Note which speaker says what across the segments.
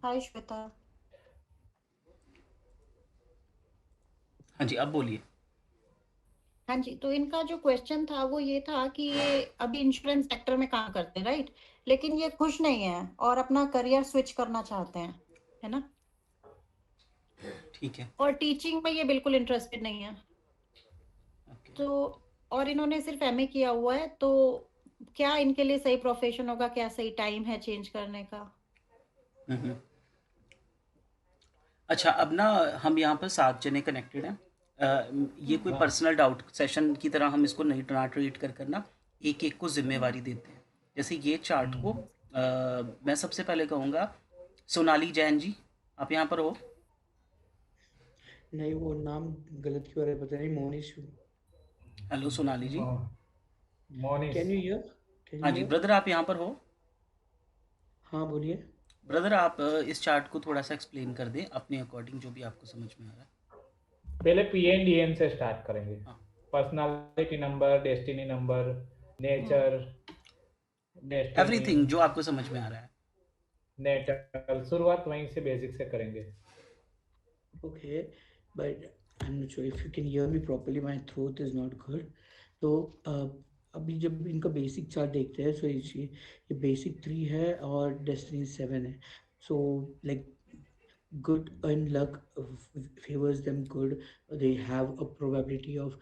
Speaker 1: हाय श्वेता।
Speaker 2: हाँ जी, अब बोलिए।
Speaker 1: हाँ जी, तो इनका जो क्वेश्चन था वो ये था कि ये अभी इंश्योरेंस सेक्टर में काम करते हैं, राइट? लेकिन ये खुश नहीं है और अपना करियर स्विच करना चाहते हैं, है ना?
Speaker 2: ठीक है।
Speaker 1: और टीचिंग में ये बिल्कुल इंटरेस्टेड नहीं है।
Speaker 2: ओके।
Speaker 1: तो और इन्होंने सिर्फ एमए किया हुआ है, तो क्या इनके लिए सही प्रोफेशन होगा, क्या सही टाइम है चेंज करने का?
Speaker 2: हुँ, हुँ। अच्छा, अब ना हम यहाँ पर 7 जने कनेक्टेड हैं। ये कोई
Speaker 1: हम्म।
Speaker 2: पर्सनल डाउट सेशन की तरह हम इसको नहीं ना ट्रीट कर ना एक-एक को
Speaker 1: हम्म।
Speaker 2: ज़िम्मेवारी देते हैं। जैसे ये चार्ट को मैं सबसे पहले कहूँगा सोनाली जैन जी, आप यहाँ पर हो?
Speaker 3: नहीं, वो नाम गलत क्यों आ रहा है पता नहीं। Monish.
Speaker 2: Hello Sonali ji.
Speaker 4: Monis.
Speaker 3: Can you hear? Can
Speaker 2: हाँ
Speaker 3: यू
Speaker 2: जी,
Speaker 3: हियर?
Speaker 2: ब्रदर आप यहाँ पर हो?
Speaker 3: हाँ, बोलिए।
Speaker 2: ब्रदर आप इस चार्ट को थोड़ा-सा एक्सप्लेन कर दें अपने अकॉर्डिंग जो भी आपको समझ में आ रहा है।
Speaker 4: पहले पीएनडीएन से स्टार्ट करेंगे।
Speaker 2: हाँ।
Speaker 4: पर्सनालिटी नंबर, डेस्टिनी नंबर,
Speaker 1: हम्म।
Speaker 4: नेचर, डेस्टिनी,
Speaker 2: एवरीथिंग जो आपको समझ में आ रहा है।
Speaker 4: नेटल, शुरुआत वहीं से बेसिक से करेंगे।
Speaker 3: Okay, but I am not sure if you can hear me properly, my throat is not good. तो अभी जब इनका बेसिक चार्ट देखते हैं, सो ये बेसिक 3 है और डेस्टिनी 7 है। So like good and luck favors them good. They have a probability of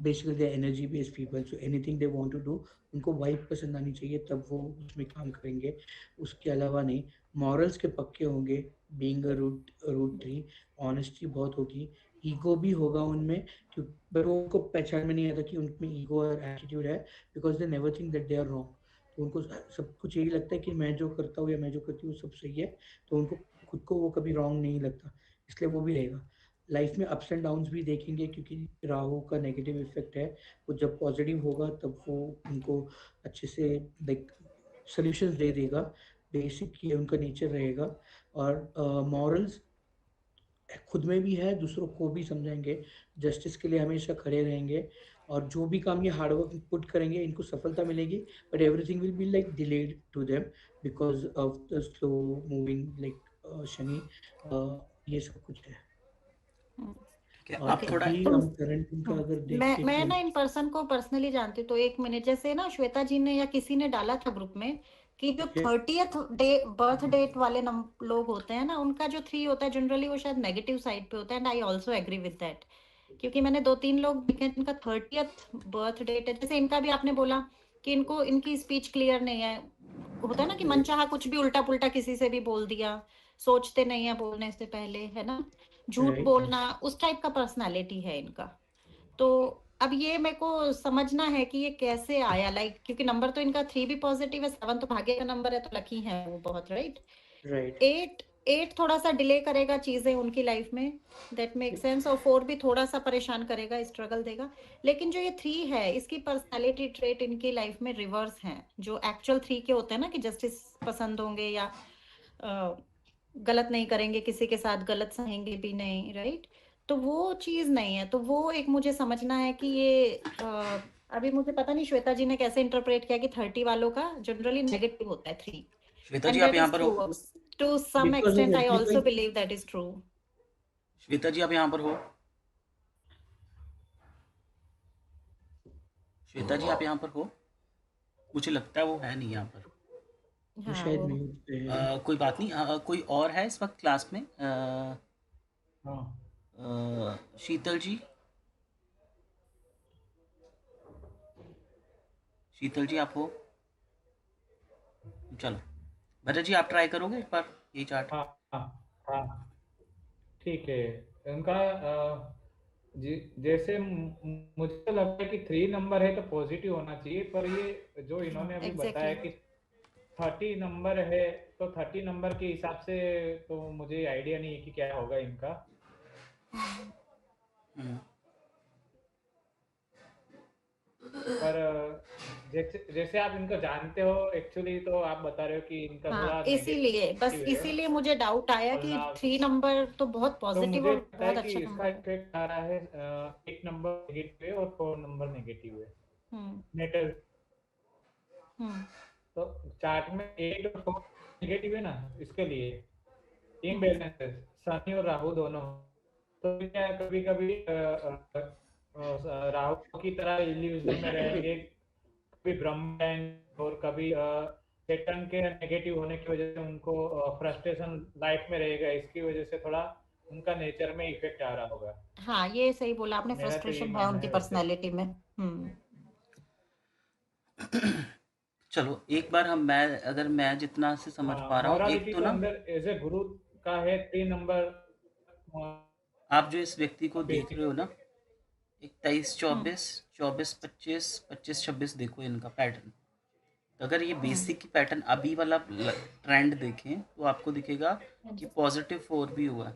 Speaker 3: basically they're energy based people, so anything they want to do, उनको वाइब पसंद आनी चाहिए तब वो उसमें काम करेंगे। उसके अलावा नहीं, मॉरल्स के पक्के होंगे। Being a root tree, honesty बहुत होगी, ईगो भी होगा उनमें। क्यों? पर वो उनको पहचान में नहीं आता कि उनमें ईगो और एटीट्यूड है, because they never think that they are wrong. तो उनको सब कुछ यही लगता है कि मैं जो करता हूँ या मैं जो करती हूँ सब सही है। तो उनको खुद को वो कभी रॉन्ग नहीं लगता, इसलिए वो भी रहेगा। लाइफ में अप्स एंड डाउन्स भी देखेंगे, क्योंकि राहु का नेगेटिव इफेक्ट है। वो जब पॉजिटिव होगा तब वो उनको अच्छे से लाइक सोल्यूशंस दे देगा। बेसिक ये उनका नेचर रहेगा। और मॉरल्स खुद में भी है, दूसरों को भी समझाएंगे, जस्टिस के लिए हमेशा खड़े रहेंगे। और जो भी काम ये हार्डवर्क पुट करेंगे इनको सफलता मिलेगी। But everything will be like delayed to them because of the slow moving like Shani. ये सब कुछ है।
Speaker 1: हम्म।
Speaker 2: ठीक है,
Speaker 3: और
Speaker 1: ओके।
Speaker 2: आप थोड़ा
Speaker 3: अभी
Speaker 1: तो
Speaker 3: हम करंट इनका अगर देखें
Speaker 1: मैं
Speaker 3: तो
Speaker 1: ना इन पर्सन को पर्सनली जानती हूँ, तो एक मिनट, जैसे ना श्वेता जी ने या किसी ने डाला था ग्रुप में कि जो
Speaker 3: ठीक है।
Speaker 1: 30th डे बर्थ डेट वाले लोग होते हैं ना, उनका जो 3 होता है जनरली वो शायद नेगेटिव साइड पे होता है, and I also agree with that. क्योंकि मैंने 2-3 लोग देखे हैं, इनका 30th बर्थ डेट है, जैसे इनका भी आपने बोला कि इनको इनकी स्पीच क्लियर नहीं है। होता है ना कि
Speaker 3: राइट।
Speaker 1: मनचाहा कुछ भी उल्टा पुल्टा किसी से भी बोल दिया, सोचते नहीं है बोलने से पहले, है ना? झूठ
Speaker 3: राइट।
Speaker 1: बोलना, उस टाइप का पर्सनालिटी है इनका। तो अब ये मेरे को समझना है कि ये कैसे आया, लाइक क्योंकि नंबर तो इनका 3 भी पॉजिटिव है, 7 तो भाग्य का नंबर है, तो लकी है वो बहुत, राइट?
Speaker 3: राइट।
Speaker 1: 8 थोड़ा सा डिले करेगा चीजें उनकी लाइफ में, दैट मेक सेंस। और 4 भी थोड़ा सा परेशान करेगा, स्ट्रगल देगा। लेकिन जो ये 3 है, इसकी पर्सनालिटी ट्रेट इनकी लाइफ में रिवर्स है। जो एक्चुअल 3 के होते हैं ना, कि जस्टिस पसंद होंगे, या अ, गलत नहीं करेंगे, किसी के साथ गलत सहेंगे भी नहीं, राइट? तो वो चीज नहीं है, तो वो एक मुझे समझना है कि ये अभी मुझे पता नहीं श्वेता जी ने कैसे इंटरप्रेट किया कि 30 वालों का जनरली नेगेटिव होता है 3,
Speaker 2: श्वेता जी
Speaker 1: एंड
Speaker 2: आप
Speaker 1: दैट
Speaker 2: यहाँ
Speaker 1: इज
Speaker 2: पर
Speaker 1: ट्रू।
Speaker 2: हो?
Speaker 1: To some
Speaker 3: because of
Speaker 1: extent I also
Speaker 3: amplifying.
Speaker 1: Believe that is true.
Speaker 2: Shweta ji आप यहाँ पर हो? श्वेता जी आप यहाँ पर हो? मुझे लगता है वो है नहीं यहाँ पर।
Speaker 3: वो
Speaker 1: हाँ
Speaker 3: शायद
Speaker 1: वो।
Speaker 3: म्यूट पे है।
Speaker 2: कोई बात नहीं। कोई और है इस वक्त क्लास में?
Speaker 4: हाँ,
Speaker 2: शीतल जी। शीतल जी आप हो? चलो, भरत जी आप ट्राई करोगे एक बार ये चार्ट?
Speaker 4: हाँ, हाँ, हाँ, ठीक है। उनका जैसे मुझे तो लगता है कि 3 नंबर है तो पॉजिटिव होना चाहिए, पर ये जो इन्होंने
Speaker 1: हाँ
Speaker 4: अभी बताया
Speaker 1: एग्जैक्टली।
Speaker 4: कि 30 नंबर है, तो 30 नंबर के हिसाब से तो मुझे आइडिया नहीं है कि क्या होगा इनका।
Speaker 2: हम्म,
Speaker 4: पर जैसे जैसे आप इनको जानते हो एक्चुअली, तो आप बता रहे हो कि इनका
Speaker 1: हाँ
Speaker 4: थोड़ा
Speaker 1: इसीलिए, बस
Speaker 4: नेगेटिव है।
Speaker 1: इसीलिए मुझे डाउट आया
Speaker 4: और
Speaker 1: कि 3 नंबर तो बहुत
Speaker 4: तो
Speaker 1: पॉजिटिव
Speaker 4: मुझे
Speaker 1: और
Speaker 4: लगता है
Speaker 1: बहुत
Speaker 4: कि
Speaker 1: अच्छा
Speaker 4: इसका
Speaker 1: नंबर है।
Speaker 4: इफेक्ट आ रहा है, 1 नंबर नेगेटिव है और 4 नंबर नेगेटिव है।
Speaker 1: हम्म।
Speaker 4: नेटल,
Speaker 1: हम्म।
Speaker 4: तो चार्ट में 8 और 4 नेगेटिव है ना, इसके लिए। इम्बैलेंस है, शनि और राहु दोनों। तो क्या कभी कभी राहु की तरह इल्यूजन में रहेंगे, कभी ब्रह्म रहेंगे, और कभी सेटन के नेगेटिव होने की वजह से उनको फ्रस्ट्रेशन लाइफ में रहेगा, इसकी वजह से थोड़ा उनका नेचर में इफेक्ट आ रहा होगा।
Speaker 1: हाँ, ये सही बोला आपने,
Speaker 4: मेरा तो ये
Speaker 1: फ्रस्ट्रेशन है
Speaker 4: मानना
Speaker 1: उनकी
Speaker 4: है वैसे।
Speaker 1: पर्सनैलिटी में।
Speaker 2: चलो एक बार अगर मैं जितना से समझ
Speaker 4: हाँ,
Speaker 2: पा रहा हूँ, एक
Speaker 4: मॉरालिटी
Speaker 2: तो
Speaker 4: तो
Speaker 2: ना
Speaker 4: अंदर एज ए गुरु का है 3 नंबर
Speaker 2: आप जो इस व्यक्ति को देख रहे हो ना, 23-24, 24-25, 25-26, देखो इनका पैटर्न। तो अगर ये बेसिक की पैटर्न अभी वाला ट्रेंड देखें तो आपको दिखेगा कि +4 भी हुआ है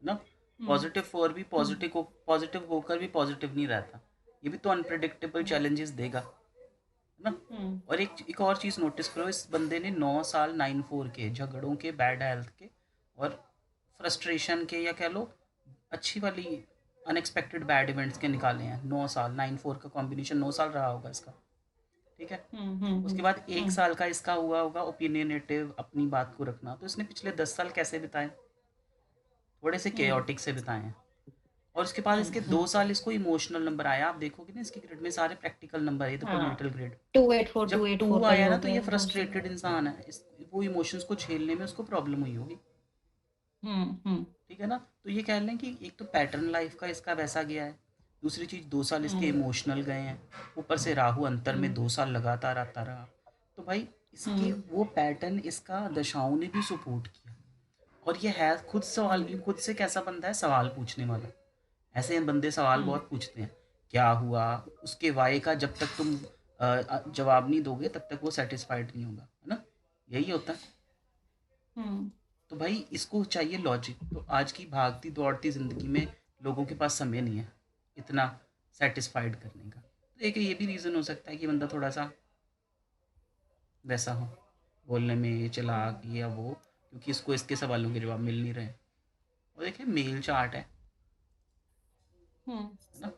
Speaker 2: ना। +4 भी पॉजिटिव होकर भी पॉजिटिव नहीं रहता। ये भी तो अनप्रिडिक्टेबल चैलेंजेस देगा, है ना। और एक और चीज़ नोटिस करो, इस बंदे ने 9 साल 9-4 के झगड़ों के, बैड हेल्थ के और फ्रस्ट्रेशन के, या कह लो अच्छी वाली अनएक्सपेक्टेड बैड इवेंट्स के निकाले हैं। 9 साल 9-4 का कॉम्बिनेशन 9 साल रहा होगा इसका, ठीक है। उसके बाद 1 साल का इसका हुआ होगा ओपिनियनेटिव, अपनी बात को रखना। तो इसने पिछले 10 साल कैसे बिताए, थोड़े से केओटिक से बिताए हैं। और उसके बाद इसके 2 साल इसको इमोशनल नंबर आया। आप देखोगे ना इसके ग्रेड में सारे प्रैक्टिकल नंबर है, देखो नेटल ग्रेड
Speaker 1: 284
Speaker 2: जब
Speaker 1: 284
Speaker 2: 2
Speaker 1: का ही
Speaker 2: आया
Speaker 1: हो
Speaker 2: ना, तो
Speaker 1: गया
Speaker 2: ये
Speaker 1: एकदम से।
Speaker 2: फ्रस्ट्रेटेड इंसान है। वो इमोशंस को झेलने में उसको प्रॉब्लम हुई होगी, ठीक है ना। तो ये कह लें कि एक तो पैटर्न लाइफ का इसका वैसा गया है, दूसरी चीज़ 2 साल इसके इमोशनल गए हैं, ऊपर से राहु अंतर में 2 साल लगातार आता रहा। तो भाई इसके वो पैटर्न इसका दशाओं ने भी सपोर्ट किया। और ये है खुद सवाल, खुद से कैसा बंदा है, सवाल पूछने वाला। ऐसे बंदे सवाल बहुत पूछते हैं, क्या हुआ, उसके वाई का जब तक तुम जवाब नहीं दोगे तब तक वो सेटिस्फाइड नहीं होगा, है ना। यही होता है। तो भाई इसको चाहिए लॉजिक। तो आज की भागती दौड़ती ज़िंदगी में लोगों के पास समय नहीं है इतना सेटिस्फाइड करने का। तो एक ये भी रीज़न हो सकता है कि बंदा थोड़ा सा वैसा हो, बोलने में चालाक या वो, क्योंकि इसको इसके सवालों के जवाब मिल नहीं रहे। और देखिए मेल चार्ट है ना।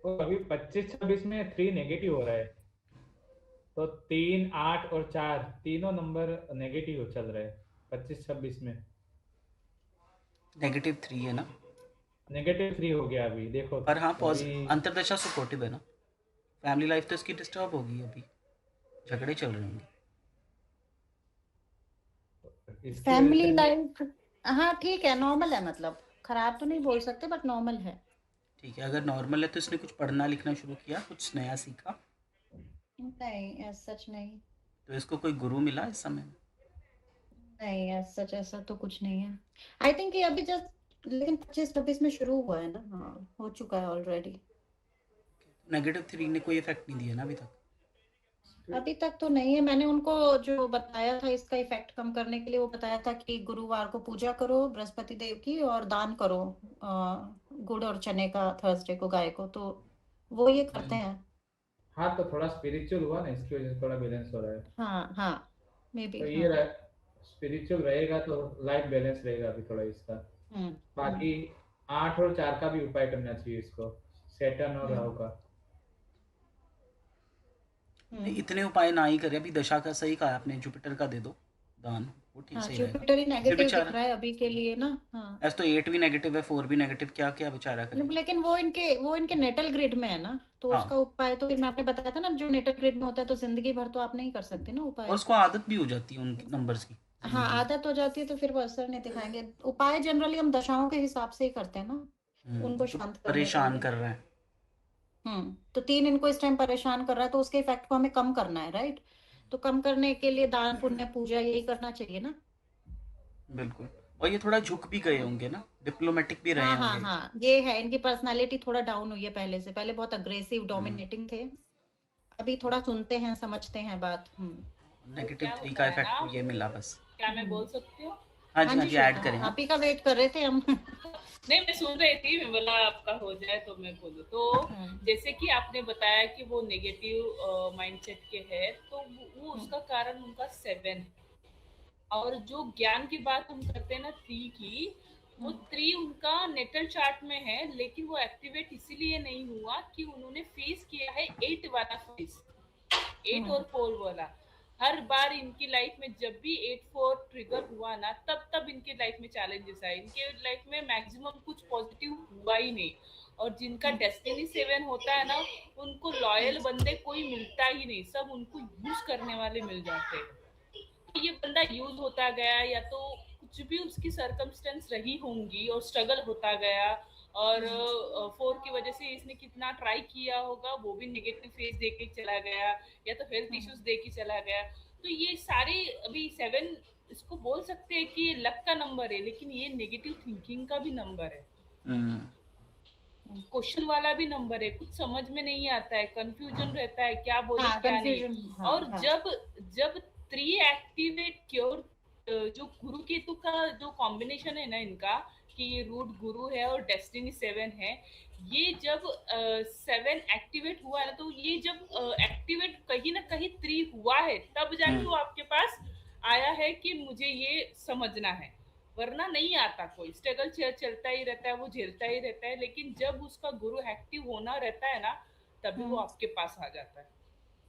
Speaker 4: तो अभी 25-26 में 3 नेगेटिव हो रहा है, तो 3, 8 और 4 तीनों नंबर नेगेटिव चल रहे हैं 25-26 में।
Speaker 2: -3 है ना।
Speaker 4: -3 हो गया अभी, देखो
Speaker 2: पर हाँ
Speaker 4: अभी
Speaker 2: अंतरदशा सपोर्टिव है ना। फैमिली लाइफ तो इसकी डिस्टर्ब होगी, अभी झगड़े चल रहे होंगे।
Speaker 4: इसकी वजह
Speaker 1: फैमिली
Speaker 4: से
Speaker 1: लाइफ, हाँ ठीक है, नॉर्मल है, मतलब खराब तो नहीं बोल सकते बट नॉर्मल है।
Speaker 2: ठीक है, अगर नॉर्मल है तो इसने कुछ पढ़ना लिखना शुरू किया, कुछ नया सीखा,
Speaker 1: नहीं ऐसा सच नहीं।
Speaker 2: तो इसको कोई गुरु मिला इस समय में?
Speaker 1: नहीं ऐसा सच ऐसा तो कुछ नहीं है। आई थिंक ये अभी जस्ट, लेकिन 25-26 में शुरू हुआ है ना। हाँ, हो चुका है ऑलरेडी।
Speaker 2: -3 ने कोई इफेक्ट नहीं दिया ना अभी तक।
Speaker 1: अभी तक तो नहीं है। मैंने उनको जो बताया था इसका इफेक्ट कम करने के लिए, वो बताया था कि गुरुवार को पूजा करो बृहस्पति देव की, और दान करो गुड़ और चने का थर्सडे को गाय को। तो वो ये करते हैं।
Speaker 4: हाँ, तो थोड़ा स्पिरिचुअल हुआ ना, इसकी वजह से थोड़ा बैलेंस हो रहा है।
Speaker 1: हाँ हाँ, मे बी।
Speaker 4: तो
Speaker 1: हाँ।
Speaker 4: ये स्पिरिचुअल रहेगा तो लाइफ बैलेंस रहेगा अभी थोड़ा इसका। बाकी 8 और 4 का भी उपाय करना चाहिए इसको, सेटन और राहु का।
Speaker 2: इतने उपाय ना ही करे, अभी दशा का सही कहा आपने, जुपिटर का दे दो दान, वो ठीक
Speaker 1: हाँ,
Speaker 2: सही रहेगा।
Speaker 1: जुपिटर ही
Speaker 2: फिर
Speaker 1: नेगेटिव दिख
Speaker 2: बेचारा
Speaker 1: रहा है अभी के लिए ना। हाँ,
Speaker 2: ऐसे तो 8 भी नेगेटिव है, 4 भी नेगेटिव, क्या क्या बेचारा करे।
Speaker 1: लेकिन वो इनके नेटल ग्रिड में है ना, तो
Speaker 2: हाँ,
Speaker 1: उसका उपाय तो फिर मैं आपने बताया था ना, जो नेटल ग्रिड में होता है तो जिंदगी भर तो आप नहीं कर सकते ना
Speaker 2: और
Speaker 1: उपाय।
Speaker 2: उसको आदत भी हो जाती है उन नंबर्स की
Speaker 1: हाँ,
Speaker 2: जिंदगी में।
Speaker 1: आदत हो जाती है तो फिर वो असर नहीं दिखाएंगे। उपाय जनरली हम दशाओं के हिसाब से ही करते हैं ना, उनको
Speaker 2: जो
Speaker 1: शांत करने के
Speaker 2: परेशान
Speaker 1: लिए।
Speaker 2: कर रहा है।
Speaker 1: तो 3 इनको इस टाइम परेशान कर रहा है, तो उसके इफेक्ट को हमें कम करना है, राइट। तो कम करने के लिए दान पुण्य पूजा यही करना चाहिए ना।
Speaker 2: बिल्कुल। और ये थोड़ा झुक भी गए होंगे ना, डिप्लोमेटिक भी रहे
Speaker 1: हाँ हाँ
Speaker 2: होंगे।
Speaker 1: हाँ, ये है, इनकी पर्सनालिटी थोड़ा डाउन हुई है पहले से। पहले बहुत अग्रेसिव डोमिनेटिंग थे, अभी थोड़ा सुनते हैं समझते हैं बात।
Speaker 2: -3 का इफेक्ट तो ये मिला बस।
Speaker 5: क्या मैं बोल सकती हूँ?
Speaker 2: हाँ
Speaker 1: हाँ
Speaker 2: जी, हाँ
Speaker 1: जी
Speaker 2: जी, ऐड
Speaker 1: श्वेता,
Speaker 2: करें। हाँ
Speaker 1: आप ही का वेट कर रहे थे हम।
Speaker 5: नहीं, मैं सुन रही थी, मैं बोला आपका हो जाए तो मैं बोलूँ। तो जैसे कि आपने बताया कि वो नेगेटिव माइंडसेट के है, तो वो उसका कारण उनका 7 है। और जो ज्ञान की बात हम करते हैं ना 3 की, वो 3 उनका नेटल चार्ट में है, लेकिन वो एक्टिवेट इसीलिए नहीं हुआ कि उन्होंने फेस किया है 8 वाला फेस, 8 और 4 वाला। हर बार इनकी लाइफ में जब भी 8-4 ट्रिगर हुआ ना, तब इनकी लाइफ में चैलेंजेस आए। इनके लाइफ में मैक्सिमम कुछ पॉजिटिव हुआ ही नहीं। और जिनका डेस्टिनी 7 होता है ना, उनको लॉयल बंदे कोई मिलता ही नहीं, सब उनको यूज करने वाले मिल जाते हैं। तो ये बंदा यूज होता गया, या तो कुछ भी उसकी सर्कमस्टेंस रही होंगी और स्ट्रगल होता गया, और 4 की वजह से इसने कितना ट्राई किया होगा, वो भी नेगेटिव फेज देके चला गया, या तो हेल्थ इश्यूज देके चला गया। तो ये सारे अभी 7 इसको बोल सकते हैं कि ये लक का नंबर है, लेकिन ये नेगेटिव थिंकिंग का भी नंबर है, क्वेश्चन वाला भी नंबर है। कुछ समझ में नहीं आता है, कंफ्यूजन रहता है, क्या बोले क्या नहीं। और जब 3 एक्टिवेट क्योर, जो गुरु केतु का जो कॉम्बिनेशन है ना इनका, कि ये रूट गुरु है और डेस्टिनी 7 है, ये जब 7 एक्टिवेट हुआ है ना, तो ये जब एक्टिवेट कहीं ना कहीं 3 हुआ है, तब जाके वो आपके पास आया है कि मुझे ये समझना है, वरना नहीं आता। कोई स्ट्रगल चलता ही रहता है, वो झेलता ही रहता है, लेकिन जब उसका गुरु एक्टिव होना रहता है ना, तभी वो आपके पास आ जाता है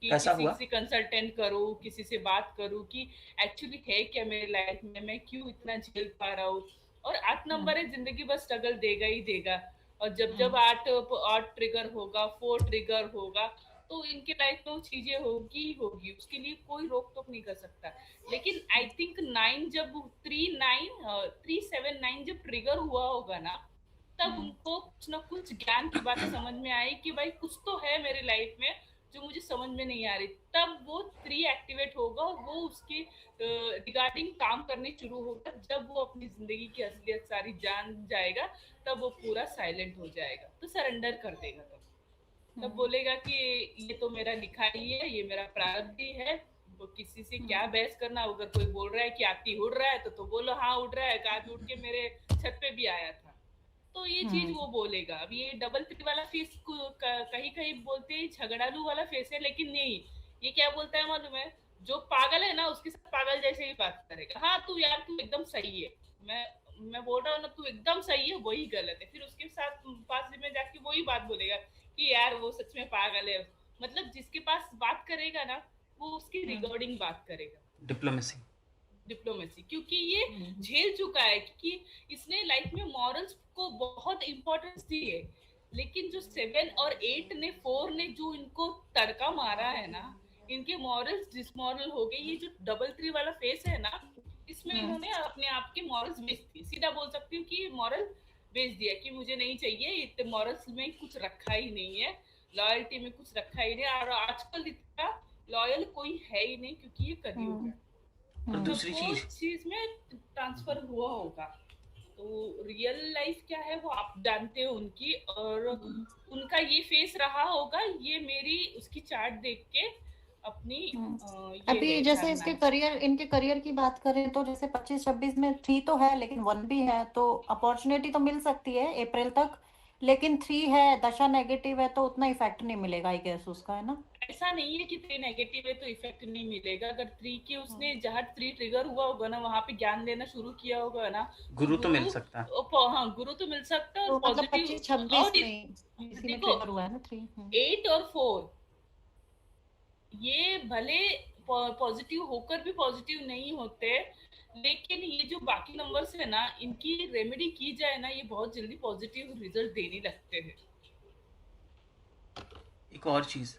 Speaker 5: कि किसी से कंसल्टेंट करूं, किसी से बात करूं कि एक्चुअली है क्या मेरे लाइफ में, मैं क्यों इतना झेल पा रहा हूँ। और 8 नंबर है, जिंदगी बस स्ट्रगल देगा ही देगा। और जब 8 ट्रिगर होगा, 4 ट्रिगर होगा, तो इनके लाइफ में वो चीजें होगी ही होगी, उसके लिए कोई रोक टोक नहीं कर सकता। लेकिन आई थिंक 9 जब 3-7-9 जब ट्रिगर हुआ होगा ना, तब उनको कुछ ना कुछ ज्ञान की बात समझ में आई कि भाई कुछ तो है मेरे लाइफ में जो मुझे समझ में नहीं आ रही। तब वो 3 एक्टिवेट होगा और वो उसके रिगार्डिंग काम करने शुरू होगा। जब वो अपनी जिंदगी की असलियत सारी जान जाएगा, तब वो पूरा साइलेंट हो जाएगा, तो सरेंडर कर देगा। तब बोलेगा कि ये तो मेरा लिखा ही है, ये मेरा प्रारब्ध ही है, वो किसी से क्या बहस करना। अगर कोई बोल रहा है कि हाथी उड़ रहा है, तो बोलो हाँ उड़ रहा है, हाथी उड़ के मेरे छत पे भी आया था, तो ये चीज वो बोलेगा। अब ये डबल 3 वाला फेस कहीं कहीं बोलते हैं झगड़ालू वाला फेस है, लेकिन नहीं, ये क्या बोलता है मालूम है, जो पागल है ना उसके साथ पागल जैसे ही बात करेगा। हाँ तू यार तू एकदम सही है, मैं बोल रहा हूँ ना तू एकदम सही है, वही गलत है, फिर उसके साथ पास में जाके वही बात बोलेगा कि यार वो सच में पागल है। मतलब जिसके पास बात करेगा ना, वो उसकी रिगार्डिंग बात करेगा, डिप्लोमेसी, क्योंकि ये झेल चुका है, क्योंकि इसने लाइफ में मॉरल्स को बहुत इंपॉर्टेंस दी है। लेकिन जो 7 और 8 ने 4 ने जो इनको तड़का मारा है ना, इनके मॉरल्स डिसमॉरल हो गए। ये जो डबल 3 वाला फेस है ना, इसमें इन्होंने अपने आप के मॉरल्स बेच दी, सीधा बोल सकती हूँ कि मॉरल बेच दिया कि मुझे नहीं चाहिए, इतने मॉरल्स में कुछ रखा ही नहीं है, लॉयल्टी में कुछ रखा ही नहीं। और आजकल इतना लॉयल कोई है ही नहीं, क्योंकि ये कलयुग है।
Speaker 2: और दूसरी
Speaker 5: चीज में ट्रांसफर हुआ होगा, तो रियल लाइफ क्या है वो आप जानते हो उनकी, और उनका ये फेस रहा होगा। ये मेरी उसकी चार्ट देख के अपनी
Speaker 1: अभी जैसे इसके करियर, इनके करियर की बात करें तो जैसे 25-26 में 3 तो है, लेकिन 1 भी है, तो अपॉर्चुनिटी तो मिल सकती है अप्रैल तक। लेकिन 3 है, दशा नेगेटिव है, तो उतना इफेक्ट नहीं मिलेगा आई गेस उसका, है ना।
Speaker 5: ऐसा नहीं है कि 3 नेगेटिव है तो इफेक्ट नहीं मिलेगा। अगर 3 की उसने जहाँ 3 ट्रिगर हुआ होगा ना, वहां पे ज्ञान देना शुरू किया होगा ना,
Speaker 2: गुरु तो मिल सकता है।
Speaker 5: हाँ गुरु तो मिल सकता है।
Speaker 1: तो मतलब 25-26 में इसी में ट्रिगर हुआ है ना 3।
Speaker 5: 8 और 4 ये भले पॉजिटिव होकर भी पॉजिटिव नहीं होते, लेकिन ये जो बाकी नंबर्स है ना, इनकी रेमेडी की जाए ना, ये बहुत जल्दी पॉजिटिव रिजल्ट देने लगते हैं।
Speaker 2: एक और चीज,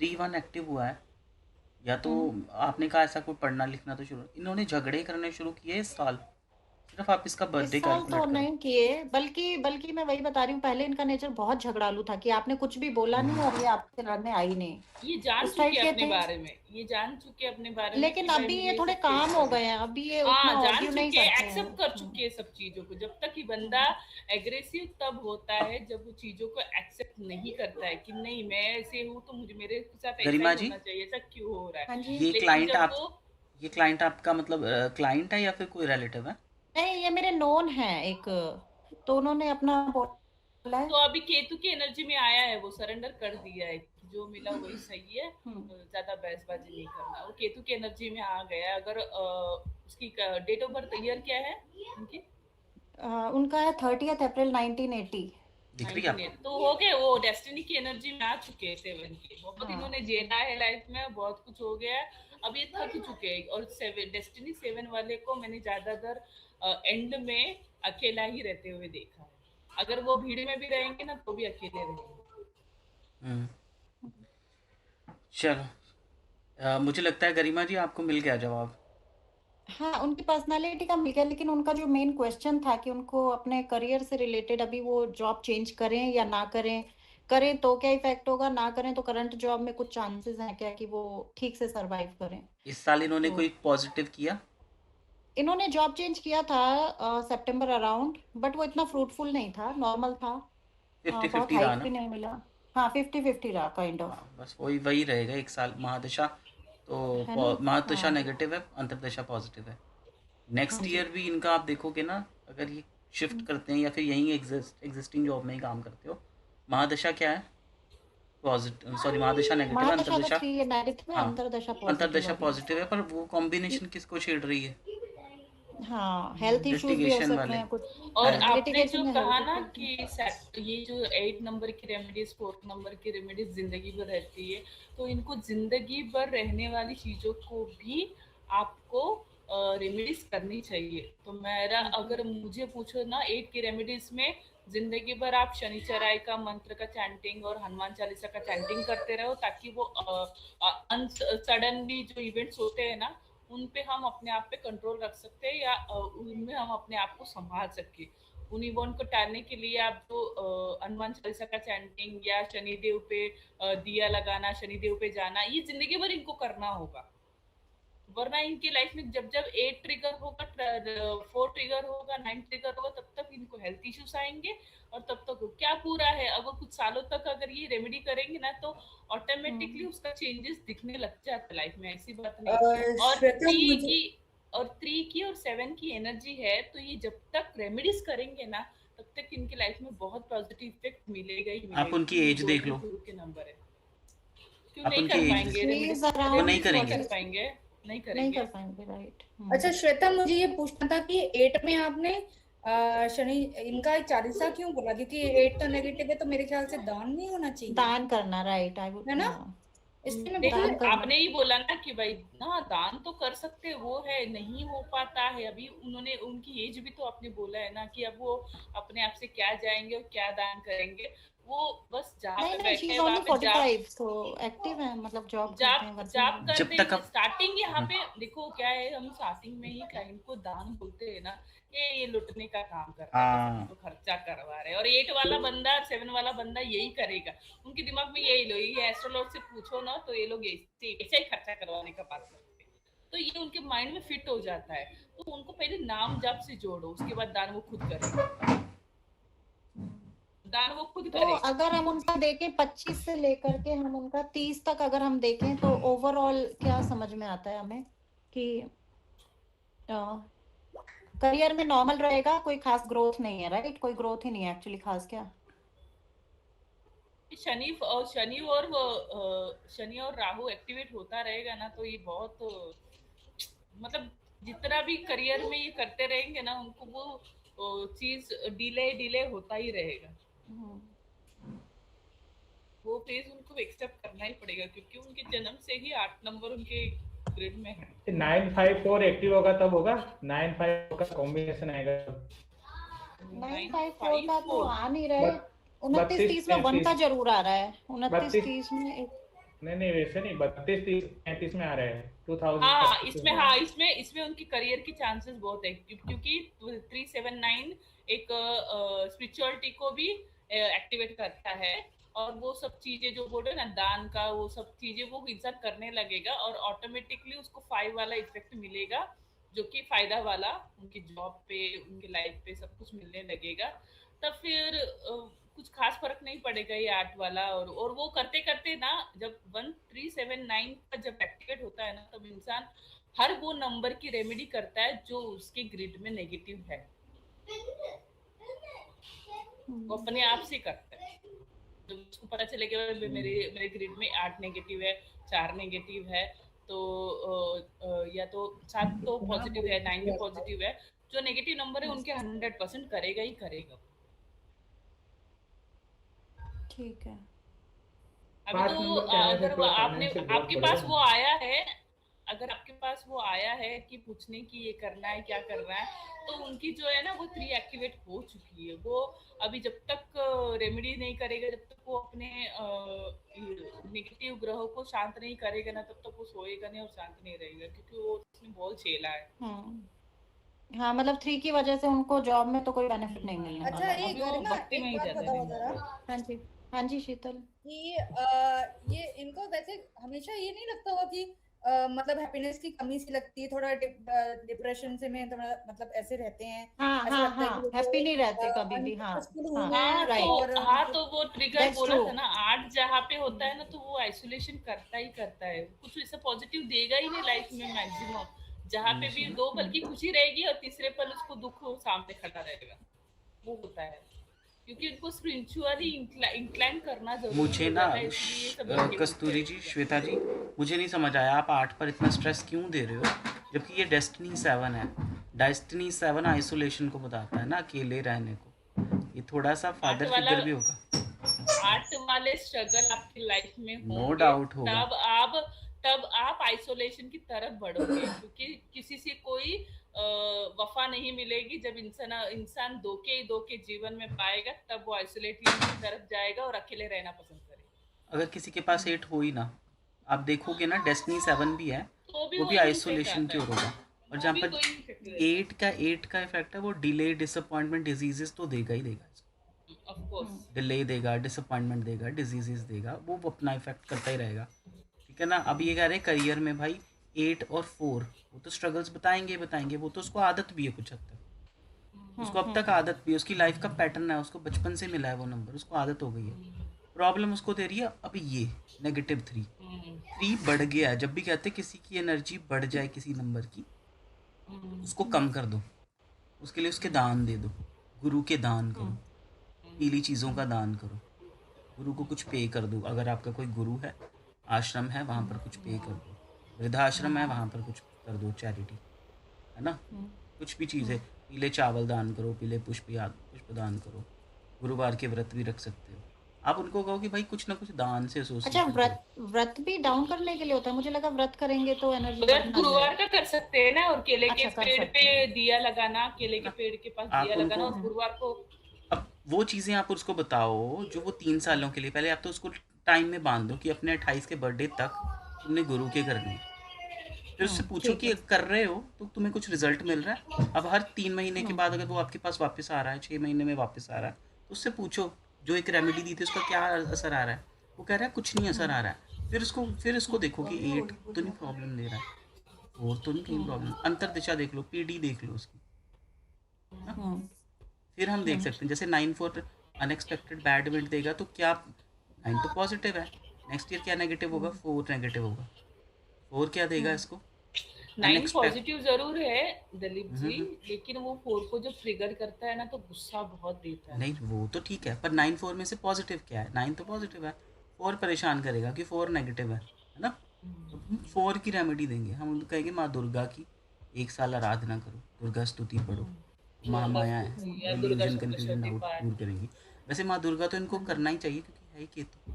Speaker 2: 3-1 एक्टिव हुआ है, या तो आपने कहा ऐसा कोई पढ़ना लिखना तो शुरू, इन्होंने झगड़े करने शुरू किए इस साल। सिर्फ आप इसका बर्थडे कैलकुलेट
Speaker 1: तो नहीं किए, बल्कि मैं वही बता रही हूँ, पहले इनका नेचर बहुत झगड़ालू था कि आपने कुछ भी बोला नहीं और ये आपसे लड़ने आई नहीं।
Speaker 5: ये जान चुके अपने बारे में, ये जान चुके अपने बारे में।
Speaker 1: लेकिन अभी ये थोड़े काम हो गए हैं, अभी ये उतना
Speaker 5: जान चुके, एक्सेप्ट कर चुके हैं सब चीजों को। जब तक ही बंदा एग्रेसिव तब होता है जब वो चीजों को एक्सेप्ट नहीं करता है कि नहीं मैं ऐसे हूँ तो मुझे मेरे साथ ऐसा होना चाहिए, ऐसा क्यों हो रहा है।
Speaker 2: ये क्लाइंट आपका मतलब क्लाइंट है या फिर कोई रिलेटिव है?
Speaker 1: नहीं, ये मेरे नोन है एक, तो उन्होंने अपना बोला है।
Speaker 5: तो अभी केतु की एनर्जी में आया है, वो सरेंडर कर दिया है, जो मिला वही सही है, ज्यादा बहसबाजी नहीं करना। वो केतु की एनर्जी में आ गया। अगर उसकी डेट ऑफ बर्थ ईयर क्या है उनकी?
Speaker 1: उनका है 30 अप्रैल 1980।
Speaker 2: दिख रही है आपको?
Speaker 5: 19 तो हो गए, वो डेस्टिनी की एनर्जी में आ चुके हैं 7 के, बहुत
Speaker 1: हाँ।
Speaker 5: इन्होंने झेला है लाइफ में, बहुत कुछ हो गया है, अब ये थक चुके हैं। और 7 डेस्टिनी 7 वाले को मैंने ज्यादातर एंड में अकेला ही रहते हुए देखा है। अगर वो भीड़ में भी रहेंगे ना तो भी अकेले रहेंगे।
Speaker 2: हम्म, चलो मुझे लगता है गरिमा जी आपको मिल गया जवाब।
Speaker 1: हाँ, उनकी पर्सनालिटी का मिल गया, लेकिन उनका जो मेन क्वेश्चन था कि उनको अपने करियर से रिलेटेड अभी वो जॉब चेंज करें या ना करें, करें तो क्या इफेक्ट होगा, ना करें तो करंट जॉब में कुछ चांसेस हैं क्या कि वो ठीक से सरवाइव करें।
Speaker 2: इस साल इन्होंने
Speaker 1: तो
Speaker 2: कोई पॉजिटिव किया?
Speaker 1: इन्होंने जॉब चेंज किया था सितंबर अराउंड, बट वो इतना फ्रूटफुल नहीं था, नॉर्मल था। बहुत
Speaker 2: 50-50 रहा
Speaker 1: हाइक
Speaker 2: ना?
Speaker 1: भी नहीं मिला। हाँ, 50-50 रहा काइंड ऑफ,
Speaker 2: हाँ, बस वही वही रहेगा एक साल महादशा। तो
Speaker 1: है ना।
Speaker 2: महादशा
Speaker 1: हाँ
Speaker 2: नेगेटिव है, अंतर्दशा पॉजिटिव है। नेक्स्ट
Speaker 1: हाँ जी।
Speaker 2: ईयर भी इनका आप देखोगे ना, अगर ये शिफ्ट करते हैं या फिर यहीं एग्जिस्टिंग जॉब में ही काम करते हो। महादशा क्या है? पॉजिटिव, सॉरी, महादशा नेगेटिव है,
Speaker 1: महादशा तो
Speaker 2: अंतर्दशा
Speaker 1: 3 नेगेटिव है,
Speaker 2: हाँ,
Speaker 1: अंतरदशा पॉजिटिव
Speaker 2: अंतर्दशा
Speaker 1: अभी।
Speaker 2: पॉजिटिव है, पर वो कॉम्बिनेशन किसको छेड़ रही है?
Speaker 1: हाँ, हेल्थ इश्यूज भी हो
Speaker 2: लिटिगेशन
Speaker 1: सकते
Speaker 2: वाले।
Speaker 1: हैं कुछ।
Speaker 5: और
Speaker 2: हेल्थ।
Speaker 5: आपने जो
Speaker 1: लिटिगेशन में
Speaker 5: कहा
Speaker 1: हेल्थ
Speaker 5: ना
Speaker 1: इश्यूज।
Speaker 5: कि ये जो 8 नंबर की रेमेडीज, 4 नंबर की रेमेडीज जिंदगी भर रहती है, तो इनको जिंदगी भर रहने वाली चीजों को भी आपको रेमेडीज करनी चाहिए। तो मेरा, अगर मुझे पूछो ना, 8 की रेमेडीज में जिंदगी भर आप शनिचराय का मंत्र का चैंटिंग और हनुमान चालीसा का चैंटिंग करते रहो, ताकि वो सडनली जो इवेंट्स होते हैं ना, उन पे हम अपने आप पे कंट्रोल रख सकते हैं, या उनमें हम अपने आप को संभाल सके। उन इवेंट को टालने के लिए आप जो हनुमान चालीसा का चैंटिंग या शनिदेव पे दिया लगाना, शनिदेव पे जाना, ये जिंदगी भर इनको करना होगा। वरना इनकी लाइफ में जब जब 8 ट्रिगर होगा, 4 ट्रिगर होगा, 9 ट्रिगर होगा, तब तक इनको हेल्थ इश्यूज आएंगे। और तब तक क्या पूरा है, अगर कुछ सालों तक अगर ये रेमेडी करेंगे ना, तो ऑटोमेटिकली उसका चेंजेस दिखने लग जाता है लाइफ में, ऐसी बात नहीं। और
Speaker 6: श्वेता
Speaker 5: 3
Speaker 6: मुझे
Speaker 5: की और 3 की और 7 की एनर्जी है, तो ये जब तक रेमेडीज करेंगे ना, तब तक इनकी लाइफ में बहुत पॉजिटिव इफेक्ट मिलेगा ही
Speaker 2: आप
Speaker 5: मिलेगा,
Speaker 2: उनकी
Speaker 5: क्योंकि
Speaker 2: एज
Speaker 5: दो
Speaker 2: देख
Speaker 5: भी
Speaker 2: लो।
Speaker 5: गुरु के नंबर है। क्यों
Speaker 2: आप
Speaker 5: नहीं
Speaker 2: उनकी
Speaker 5: कर
Speaker 2: एज
Speaker 5: पाएंगे
Speaker 1: She
Speaker 5: रेमेडीज?
Speaker 1: is
Speaker 2: वो
Speaker 1: around
Speaker 2: नहीं
Speaker 5: रेमेडीज नहीं
Speaker 2: करेंगे।
Speaker 5: कर पाएंगे, नहीं
Speaker 1: नहीं
Speaker 5: करेंगे।
Speaker 1: कर पाएंगे, राइट।
Speaker 6: अच्छा श्वेता, मुझे ये पूछना था कि 8 में आपने शनि इनका चालीसा क्यों बोला? क्योंकि 8 तो नेगेटिव है, तो मेरे ख्याल से दान नहीं होना चाहिए,
Speaker 1: दान करना, राइट, आई वुड,
Speaker 6: है ना?
Speaker 1: हाँ,
Speaker 6: इसलिए मैं
Speaker 5: देखो,
Speaker 1: दान
Speaker 6: पूछ
Speaker 1: करना।
Speaker 5: आपने ही बोला ना कि भाई हाँ, दान तो कर सकते हैं, वो है नहीं हो पाता है अभी। उन्होंने, उनकी एज भी तो आपने बोला है ना, कि अब वो अपने आप से क्या जाएंगे और क्या दान करेंगे। वो बस जहाँ
Speaker 1: नहीं
Speaker 5: पे
Speaker 1: नहीं, शी
Speaker 5: बैठे
Speaker 1: इज
Speaker 5: हैं वहां
Speaker 1: ओनली
Speaker 5: पे जाप
Speaker 1: 45, तो एक्टिव है, मतलब जॉब करते हैं,
Speaker 5: जाप
Speaker 1: वर्किंग
Speaker 5: जाप
Speaker 1: है।
Speaker 5: कर
Speaker 2: जब तक
Speaker 5: देंगे।
Speaker 2: आप
Speaker 5: स्टार्टिंग यहाँ पे देखो क्या है, हम स्टार्टिंग में ही क्लाइंट को दान बोलते हैं ना, ये लुटने का काम कर रहा है, बस
Speaker 2: हाँ,
Speaker 5: हमको खर्चा करवा रहे हैं। और 8 वाला बंदा, 7 वाला बंदा यही करेगा, उनके दिमाग में यही लो, ये एस्ट्रोलॉज से पूछो ना, तो ये लोग ऐसे ही खर्चा करवाने का बात करते हैं। तो ये उनके माइंड में फिट हो जाता है। तो उनको पहले नाम जाप से जोड़ो, उसके बाद दान वो खुद करेगा, दान वो खुद
Speaker 1: तो
Speaker 5: करेगा।
Speaker 1: अगर हम उनका देखें 25 से लेकर के हम उनका 30 तक अगर हम देखें, तो ओवरऑल क्या समझ में आता है हमें कि करियर में नॉर्मल रहेगा, कोई खास ग्रोथ नहीं है, राइट? कोई ग्रोथ ही नहीं है एक्चुअली खास, क्या?
Speaker 5: शनि और राहु एक्टिवेट होता रहेगा ना, तो ये बहुत मतलब जितना भी करियर में ये करते रहेंगे ना, उनको वो चीज डिले डिले होता ही रहेगा। वो फेज उनको एक्सेप्ट करना ही पड़ेगा, क्योंकि उनके जन्म से ही 8 नंबर उनके ग्रिड में है।
Speaker 4: 954 एक्टिव होगा तब होगा, 954 का कॉम्बिनेशन आएगा।
Speaker 1: 954 का तो आ नहीं रहे। 29
Speaker 4: 32
Speaker 1: 30 में 1 का
Speaker 4: 33
Speaker 1: जरूर आ रहा है, 29
Speaker 4: 32
Speaker 1: 30 में एक।
Speaker 4: नहीं वैसे नहीं, 32 30 35 में आ रहे हैं 2000।
Speaker 5: हाँ, इसमें उनकी करियर की चांसेस बहुत है, क्योंकि 379 एक स्पिरिचुअलिटी को भी एक्टिवेट करता है। और वो सब चीजें जो बोल रहे हैं ना, दान का, वो सब चीजें वो इंसान करने लगेगा, और ऑटोमेटिकली उसको 5 वाला इफेक्ट मिलेगा, जो कि फायदा वाला उनकी जॉब पे, उनकी लाइफ पे सब कुछ मिलने लगेगा। तब फिर कुछ खास फर्क नहीं पड़ेगा ये 8 वाला। और वो करते करते ना, जब 1379 का जब एक्टिवेट होता है ना, तब इंसान हर वो नंबर की रेमेडी करता है जो उसके ग्रिड में नेगेटिव है, वो अपने आप से करता है। जब उसको पता चलेगा मेरे ग्रिड में 8 नेगेटिव है, 4 नेगेटिव है, तो या तो 7 तो पॉजिटिव है, 9 भी पॉजिटिव है, जो नेगेटिव नंबर है उनके 100% करेगा ही करेगा।
Speaker 1: ठीक है।
Speaker 5: अभी
Speaker 4: 5
Speaker 5: तो
Speaker 4: नंबर के आने से
Speaker 5: अगर
Speaker 4: थोड़ा
Speaker 5: आपने
Speaker 4: फाइनेंशियल ग्रोथ
Speaker 5: आपके
Speaker 4: बढ़ेगा
Speaker 5: पास वो
Speaker 4: ना।
Speaker 5: आया है, अगर आपके पास वो आया है कि पूछने की ये करना है क्या करना है, तो उनकी जो है ना वो 3 एक्टिवेट हो चुकी है। वो अभी जब तक रेमेडी नहीं करेगा, जब तक वो अपने नेगेटिव ग्रहों को शांत नहीं करेगा ना, तब तक वो सोएगा नहीं और शांत नहीं रहेगा, क्योंकि वो उसने बहुत झेला है।
Speaker 1: हाँ, मतलब 3 की वजह से उनको जॉब में तो कोई बेनिफिट नहीं मिलने
Speaker 6: अच्छा
Speaker 1: वाला है।
Speaker 6: ये
Speaker 5: अभी वो
Speaker 6: गरिमा,
Speaker 5: भक्ति में
Speaker 6: एक
Speaker 5: ही
Speaker 6: बात
Speaker 5: ज्यादा
Speaker 6: बताओ
Speaker 5: रहेंगे।
Speaker 6: जरा
Speaker 1: हाँ जी, हाँ जी शीतल।
Speaker 6: कि ये इनको वैसे हमेशा ये नहीं लगता होगा कि मतलब हैप्पीनेस की कमी सी लगती है, थोड़ा डिप्रेशन से में थोड़ा मतलब ऐसे रहते हैं,
Speaker 1: हाँ
Speaker 6: ऐसा
Speaker 1: हाँ
Speaker 6: लगता है कि
Speaker 1: हाँ,
Speaker 6: जैसे
Speaker 1: हैप्पी नहीं रहते कभी भी। हाँ
Speaker 6: अनसक्सेसफुल
Speaker 1: हाँ,
Speaker 6: हुए हैं
Speaker 1: राइट,
Speaker 6: और
Speaker 5: हाँ
Speaker 6: मतलब
Speaker 5: तो वो ट्रिगर
Speaker 1: दैट्स
Speaker 5: बोला
Speaker 1: ट्रू।
Speaker 5: था ना, 8 जहाँ पे होता है ना, तो वो आइसोलेशन करता ही करता है, कुछ ऐसा पॉजिटिव देगा ही नहीं लाइफ में मैक्सिमम। जहाँ पे भी 2 पल की खुशी रहेगी और तीसरे पल उसको दुख सामने खड़ा रहेगा, वो होता है। क्योंकि उनको स्पिरिचुअली इंक्लाइन करना जरूरी
Speaker 2: मुझे
Speaker 5: हो
Speaker 2: ना
Speaker 5: जाता है, इसलिए ये सब लड़के बोलते
Speaker 2: कस्तूरी
Speaker 5: हैं।
Speaker 2: जी, श्वेता जी, मुझे नहीं समझ आया आप 8 पर इतना स्ट्रेस क्यों दे रहे हो, जबकि ये डेस्टिनी 7 है। डेस्टिनी 7 आइसोलेशन को बताता है ना, अकेले रहने को। ये थोड़ा सा
Speaker 5: 8
Speaker 2: फादर
Speaker 5: वाला
Speaker 2: फिगर भी होगा,
Speaker 5: 8 वाले स्ट्रगल आपकी लाइफ में
Speaker 2: नो
Speaker 5: होंगे,
Speaker 2: डाउट होगा।
Speaker 5: तब आप आइसोलेशन की तरफ बढ़ोगे, क्योंकि किसी से कोई वफा नहीं मिलेगी। जब इंसान धोखे जीवन में पाएगा, तब वो आइसोलेटिंग की तरफ जाएगा और अकेले रहना पसंद करेगा।
Speaker 2: अगर किसी के पास 8 हो ही ना, आप देखोगे ना डेस्टिनी 7 भी है,
Speaker 5: तो भी
Speaker 2: वो भी
Speaker 5: वही इफेक्ट
Speaker 2: आइसोलेशन
Speaker 5: आता
Speaker 2: की
Speaker 5: है,
Speaker 2: ओर होगा। और
Speaker 5: वो
Speaker 2: जहाँ
Speaker 5: भी
Speaker 2: पर
Speaker 5: वही इफेक्ट रहता
Speaker 2: 8 का इफेक्ट है, वो डिले, डिसअपॉइंटमेंट, डिजीजेस तो देगा ही देगा।
Speaker 5: है। Of course.
Speaker 2: डिले देगा, डिसअपॉइंटमेंट देगा, डिजीजेस देगा, वो अपना इफेक्ट करता ही रहेगा। ठीक है ना। अब ये कह रहे हैं करियर में भाई 8 और 4 वो तो स्ट्रगल्स बताएंगे बताएंगे, वो तो उसको आदत भी है कुछ हद तक, उसको अब तक आदत भी है, उसकी लाइफ का पैटर्न है, उसको बचपन से मिला है वो नंबर, उसको आदत हो गई है। प्रॉब्लम उसको दे रही है अब ये -3। 3 बढ़ गया है। जब भी कहते हैं किसी की एनर्जी बढ़ जाए किसी नंबर की, उसको कम कर दो, उसके लिए उसके दान दे दो, गुरु के दान करो, पीली चीज़ों का दान करो, गुरु को कुछ पे कर दो। अगर आपका कोई गुरु है, आश्रम है, वहाँ पर कुछ पे कर दो, वृद्धाश्रम है, वहाँ पर कुछ कर दो, चैरिटी है ना। कुछ भी चीज़ है, पीले चावल दान करो, पीले पुष्प दान करो, गुरुवार के व्रत भी रख सकते हो। आप उनको कहो कि भाई कुछ ना कुछ दान से
Speaker 1: अच्छा,
Speaker 2: एसोसिएटेड करो।
Speaker 1: व्रत भी डाउन करने के लिए होता है? मुझे लगा व्रत करेंगे तो एनर्जी
Speaker 5: व्रत
Speaker 1: बढ़ना
Speaker 5: गुरुवार
Speaker 1: जाए।
Speaker 5: का कर सकते हैं ना, और केले के
Speaker 1: अच्छा, कर
Speaker 5: पेड़
Speaker 1: सकते
Speaker 5: पे
Speaker 1: हैं।
Speaker 5: दिया लगाना, केले के
Speaker 2: ना,
Speaker 5: पेड़ के पास
Speaker 2: आप
Speaker 5: दिया लगाना,
Speaker 2: उनको
Speaker 5: और गुरुवार को
Speaker 2: अब वो चीज़ें आप उसको बताओ जो वो 3 सालों के लिए, पहले आप तो उसको टाइम में बांध दो कि अपने 28 के बर्थडे तक तुमने गुरु के करने हैं। फिर उससे पूछो
Speaker 1: ठीक
Speaker 2: कि
Speaker 1: है।
Speaker 2: कर रहे हो तो तुम्हें कुछ रिजल्ट मिल रहा है। अब हर 3 महीने के बाद अगर वो आपके पास वापस आ रहा है, 6 महीने में वापस आ रहा है, तो उससे पूछो जो एक रेमेडी दी थी उसका क्या असर आ रहा है। वो कह रहा है कुछ नहीं असर आ रहा है। फिर इसको देखो कि 8 तो नहीं प्रॉब्लम दे रहा है, 4 तो नहीं कहीं प्रॉब्लम, अंतर दिशा देख लो, पीडी देख लो उसकी ना। फिर हम देख सकते हैं जैसे 9-4 अनएक्सपेक्टेड बैड इवेंट देगा तो क्या 9 तो पॉजिटिव है, नेक्स्ट ईयर क्या नेगेटिव होगा, 4 नेगेटिव होगा। 4 क्या देगा इसको,
Speaker 5: 9
Speaker 2: अनएक्सपेक्ट
Speaker 5: पॉजिटिव जरूर है दिलीप जी, लेकिन वो 4 को जब ट्रिगर करता है ना, तो गुस्सा बहुत देता है।
Speaker 2: नहीं वो तो ठीक है, पर 9-4 में से पॉजिटिव क्या है, 9 तो पॉजिटिव है, 4 परेशान करेगा कि 4 नेगेटिव है ना। तो हम 4 की रेमेडी देंगे, हम उनको कहेंगे माँ दुर्गा की 1 साल आराधना करो, दुर्गा स्तुति पढ़ो, माँ
Speaker 5: दुर्गा
Speaker 2: माया है,
Speaker 5: स्तुति या Durga
Speaker 2: illusion confusion
Speaker 5: Saptashati
Speaker 2: doubt
Speaker 5: पाठ।
Speaker 2: दूर करेंगी। वैसे माँ दुर्गा तो इनको करना ही चाहिए क्योंकि है ही केतु,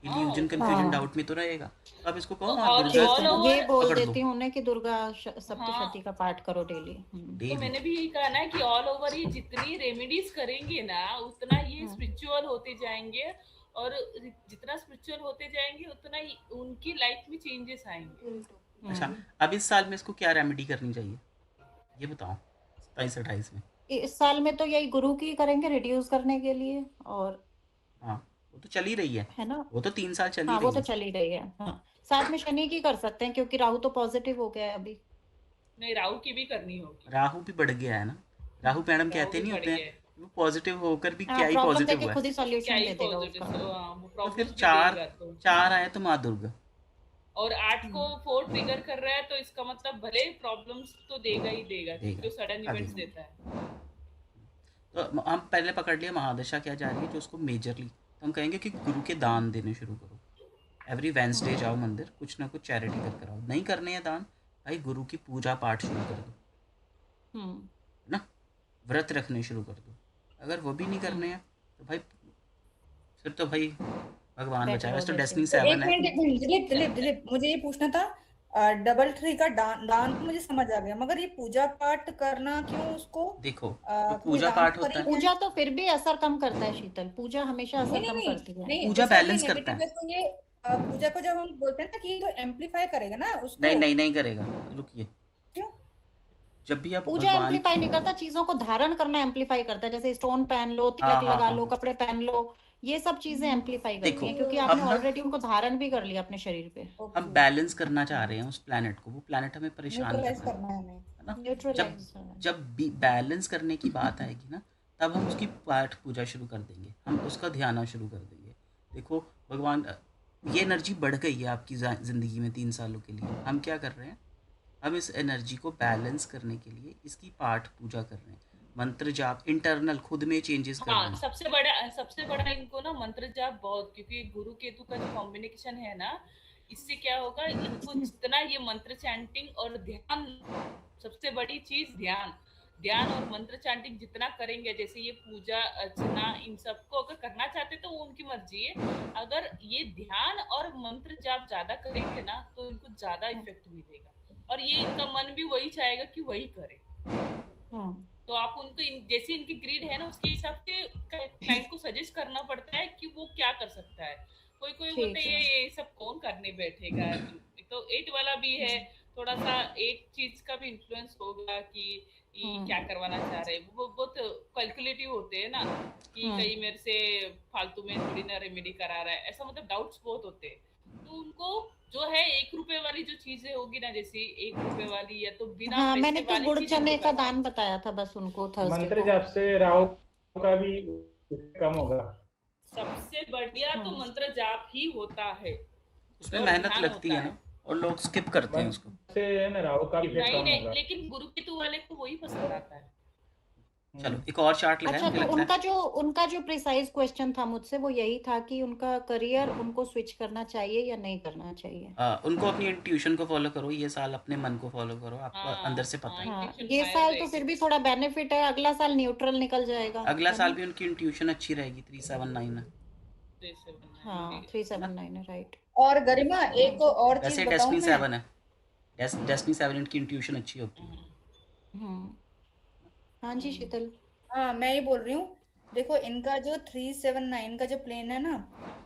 Speaker 5: हाँ,
Speaker 2: इल्यूजन कन्फ्यूजन डाउट में तो रहेगा। तो आप इसको कहो माँ
Speaker 5: और
Speaker 2: दुर्गा
Speaker 5: ऑल
Speaker 2: तुम
Speaker 1: ये
Speaker 5: ओवर
Speaker 1: बोल
Speaker 2: पकड़ दो
Speaker 1: देती हूँ उन्हें कि दुर्गा सप्तशती
Speaker 5: हाँ,
Speaker 1: का पाठ करो डेली।
Speaker 5: तो
Speaker 2: डेली।
Speaker 5: मैंने भी यही कहा ना कि ऑल ओवर ये जितनी रेमेडीज करेंगे ना, उतना ये स्पिरिचुअल होते जाएंगे, और जितना स्पिरिचुअल होते जाएंगे उतना ही उनकी लाइफ में चेंजेस आएंगे।
Speaker 2: अच्छा, अब इस साल में इसको क्या रेमेडी करनी चाहिए ये बताओ, 27-28 में।
Speaker 1: इस साल में तो यही गुरु की करेंगे रिड्यूस करने के लिए, और
Speaker 2: हाँ वो तो चल ही रही
Speaker 1: है ना।
Speaker 2: वो तो 3 साल चल ही
Speaker 1: हाँ, वो
Speaker 2: रही
Speaker 1: तो
Speaker 2: है।
Speaker 1: चल ही रही है। हाँ, साथ में शनि की कर सकते हैं क्योंकि राहु तो पॉजिटिव हो गया है अभी।
Speaker 5: नहीं, राहु की भी करनी होगी।
Speaker 2: राहु भी बढ़ गया है ना, राहु मैडम
Speaker 5: राहु
Speaker 2: कहते
Speaker 5: भी
Speaker 2: नहीं
Speaker 5: बढ़
Speaker 2: होते हैं
Speaker 5: गया है।
Speaker 2: वो पॉजिटिव होकर भी
Speaker 1: हाँ,
Speaker 2: क्या ही
Speaker 1: प्रॉब्लम
Speaker 2: पॉजिटिव
Speaker 1: देके
Speaker 2: हुआ है।
Speaker 1: खुद ही
Speaker 5: क्या
Speaker 1: सॉल्यूशन
Speaker 5: ही
Speaker 1: दे देगा
Speaker 5: पॉजिटिव,
Speaker 1: उसका।
Speaker 5: वो
Speaker 2: तो फिर
Speaker 5: प्रॉब्लम्स भी
Speaker 2: 4
Speaker 5: देगा तो।
Speaker 2: 4 आए तो माँ दुर्गा,
Speaker 5: और 8 को 4 ट्रिगर कर रहा है, तो इसका मतलब भले प्रॉब्लम्स तो देगा ही देगा, क्योंकि
Speaker 2: देगा
Speaker 5: वो सडन
Speaker 2: आगे।
Speaker 5: इवेंट्स देता है।
Speaker 2: तो हम पहले पकड़ लिया महादशा क्या जा रही है जो उसको मेजरली, तो हम कहेंगे कि गुरु के दान देने शुरू करो। एवरी वेंसडे जाओ मंदिर, कुछ ना कुछ चैरिटी कर आओ। नहीं करने हैं दान, भाई गुरु की पूजा पाठ शुरू कर दो ना, व्रत रखने शुरू कर दो। अगर वो भी नहीं करने हैं तो भाई फिर तो भाई भगवान
Speaker 1: Better
Speaker 2: बचाए।
Speaker 1: हो
Speaker 2: वैसे तो
Speaker 1: जाते
Speaker 2: डेस्टिनी
Speaker 1: हैं।
Speaker 6: एक
Speaker 2: 7 है।
Speaker 6: मिनट दिलीप मुझे ये पूछना था, डबल ट्री का दान तो मुझे समझ आ गया, मगर ये पूजा पाठ करना क्यों उसको
Speaker 2: देखो जो
Speaker 6: कोई
Speaker 2: पूजा
Speaker 6: दान
Speaker 2: पाठ
Speaker 6: तो
Speaker 2: होता
Speaker 6: कर
Speaker 2: है,
Speaker 6: ही है?
Speaker 1: पूजा तो फिर भी असर कम करता है शीतल, पूजा हमेशा
Speaker 6: नहीं
Speaker 1: असर
Speaker 6: नहीं
Speaker 1: कम
Speaker 6: नहीं
Speaker 1: करती है।
Speaker 6: नहीं,
Speaker 2: पूजा
Speaker 6: जैसा ये
Speaker 2: बैलेंस करता
Speaker 6: नेगेटिव
Speaker 2: है।
Speaker 6: है तो ये पूजा को जब हम बोलते हैं ना कि ये तो एम्पलीफाई करेगा ना उसको,
Speaker 2: नहीं नहीं नहीं करेगा, रुकिए।
Speaker 6: क्यों?
Speaker 2: जब भी आप
Speaker 1: पूजा
Speaker 2: भगवान
Speaker 1: एम्पलीफाई नहीं करता, चीजों को धारण करना एम्पलीफाई करता है। जैसे स्टोन पहन लो,
Speaker 2: हाँ
Speaker 1: तिलक
Speaker 2: हाँ
Speaker 1: लगा
Speaker 2: हाँ
Speaker 1: लो,
Speaker 2: हाँ,
Speaker 1: कपड़े पहन लो, ये सब चीजें एम्पलीफाई करती
Speaker 2: देखो
Speaker 1: हैं, क्योंकि
Speaker 2: अब
Speaker 1: आपने
Speaker 2: ना
Speaker 1: ऑलरेडी उनको धारण भी कर लिया अपने शरीर पे।
Speaker 2: हम
Speaker 6: ओके,
Speaker 2: बैलेंस करना चाह रहे हैं उस प्लैनेट को, वो प्लैनेट हमें परेशान
Speaker 6: न्यूट्रलाइज
Speaker 2: कर रहा
Speaker 6: करना है हमें।
Speaker 2: है ना। जब
Speaker 1: न्यूट्रलाइज।
Speaker 2: जब बैलेंस करने की बात आएगी ना, तब हम उसकी पाठ पूजा शुरू कर देंगे, हम उसका ध्यान शुरू कर देंगे। देखो भगवान, ये एनर्जी बढ़ गई है आपकी ज़िंदगी में 3 सालों के लिए। हम क्या कर रहे हैं, हम इस एनर्जी को बैलेंस करने के लिए इसकी पाठ पूजा कर रहे हैं, मंत्र जाप, इंटरनल खुद में चेंजेस कर रहे
Speaker 5: हाँ,
Speaker 2: हैं।
Speaker 5: सबसे बड़ा इनको ना मंत्र जाप बहुत, क्योंकि गुरु केतु का जो कॉम्बिनेशन है ना, इससे क्या होगा, इनको जितना ये मंत्र चैंटिंग और ध्यान, सबसे बड़ी चीज ध्यान और मंत्र चैंटिंग जितना करेंगे, जैसे ये पूजा अर्चना इन सबको अगर करना चाहते तो वो उनकी मर्जी है। अगर ये ध्यान और मंत्र जाप ज्यादा करेंगे ना तो इनको ज्यादा इफेक्ट मिलेगा, और ये इनका मन भी वही चाहेगा कि वही करे। तो आप उनको जैसे इनकी ग्रीड है ना, उसके हिसाब से क्लाइंट को सजेस्ट करना पड़ता है कि वो क्या कर सकता है। कोई कोई बोलते हैं ये सब कौन करने बैठेगा। तो 8 वाला भी है, थोड़ा सा एक चीज का भी इन्फ्लुएंस होगा कि ये क्या करवाना चाह रहे हैं। वो बहुत कैलकुलेटिव होते हैं ना, कि कहीं मेरे से फालतू में थोड़ी ना रेमेडी करा रहा है, ऐसा मतलब डाउट्स बहुत होते हैं। तो उनको जो है 1 रुपए वाली जो चीजें होगी ना, जैसे 1 रुपए वाली या तो बिना
Speaker 1: हाँ,
Speaker 5: पैसे
Speaker 1: मैंने तो
Speaker 5: वाली
Speaker 1: गुड़
Speaker 5: चीजें
Speaker 1: चने
Speaker 5: तो
Speaker 1: का
Speaker 5: करवाएं।
Speaker 1: दान बताया था बस उनको थर्सडे
Speaker 4: मंत्र
Speaker 1: को।
Speaker 4: जाप से राहु का भी कम होगा।
Speaker 5: सबसे बढ़िया तो मंत्र जाप ही होता है,
Speaker 2: उसमें
Speaker 5: और
Speaker 2: मेहनत
Speaker 5: ध्यान
Speaker 2: लगती
Speaker 5: होता
Speaker 2: है ना, और लोग स्किप करते हैं उसको।
Speaker 4: मंत्र से है ना राहु का भी इफेक्ट
Speaker 5: नहीं
Speaker 4: कम
Speaker 5: नहीं,
Speaker 4: होगा।
Speaker 5: लेकिन गुरु केतु वाले को वही पसंद आता है।
Speaker 2: चलो एक और चार्ट लगाए,
Speaker 1: अच्छा,
Speaker 2: मुझे
Speaker 1: तो
Speaker 2: लगता है
Speaker 1: उनका जो प्रिसाइज क्वेश्चन था मुझसे, वो यही था कि उनका करियर उनको स्विच करना चाहिए या नहीं करना चाहिए।
Speaker 2: उनको अपनी इंट्यूशन को फॉलो करो, ये साल अपने मन को फॉलो करो, आपको अंदर से पता है।
Speaker 1: हाँ,
Speaker 5: intuition
Speaker 1: ये
Speaker 5: higher
Speaker 1: साल तो
Speaker 5: रहेगी।
Speaker 1: फिर भी थोड़ा बेनिफिट है, अगला साल न्यूट्रल निकल जाएगा।
Speaker 2: अगला
Speaker 1: है
Speaker 2: साल
Speaker 1: ना?
Speaker 2: भी उनकी इंट्यूशन अच्छी रहेगी, 379 में।
Speaker 5: 379
Speaker 1: हाँ, 379 है, राइट।
Speaker 6: और गरिमा एक और चीज
Speaker 2: वैसे
Speaker 6: बताऊं
Speaker 2: डेस्टिनी
Speaker 6: मैं।
Speaker 2: 7 है, डेस्टिनी 7 इनकी इंट्यूशन अच्छी होती है।
Speaker 1: हाँ जी शीतल।
Speaker 6: हाँ, मैं ये बोल रही हूँ, देखो इनका जो 379 का जो प्लेन है ना,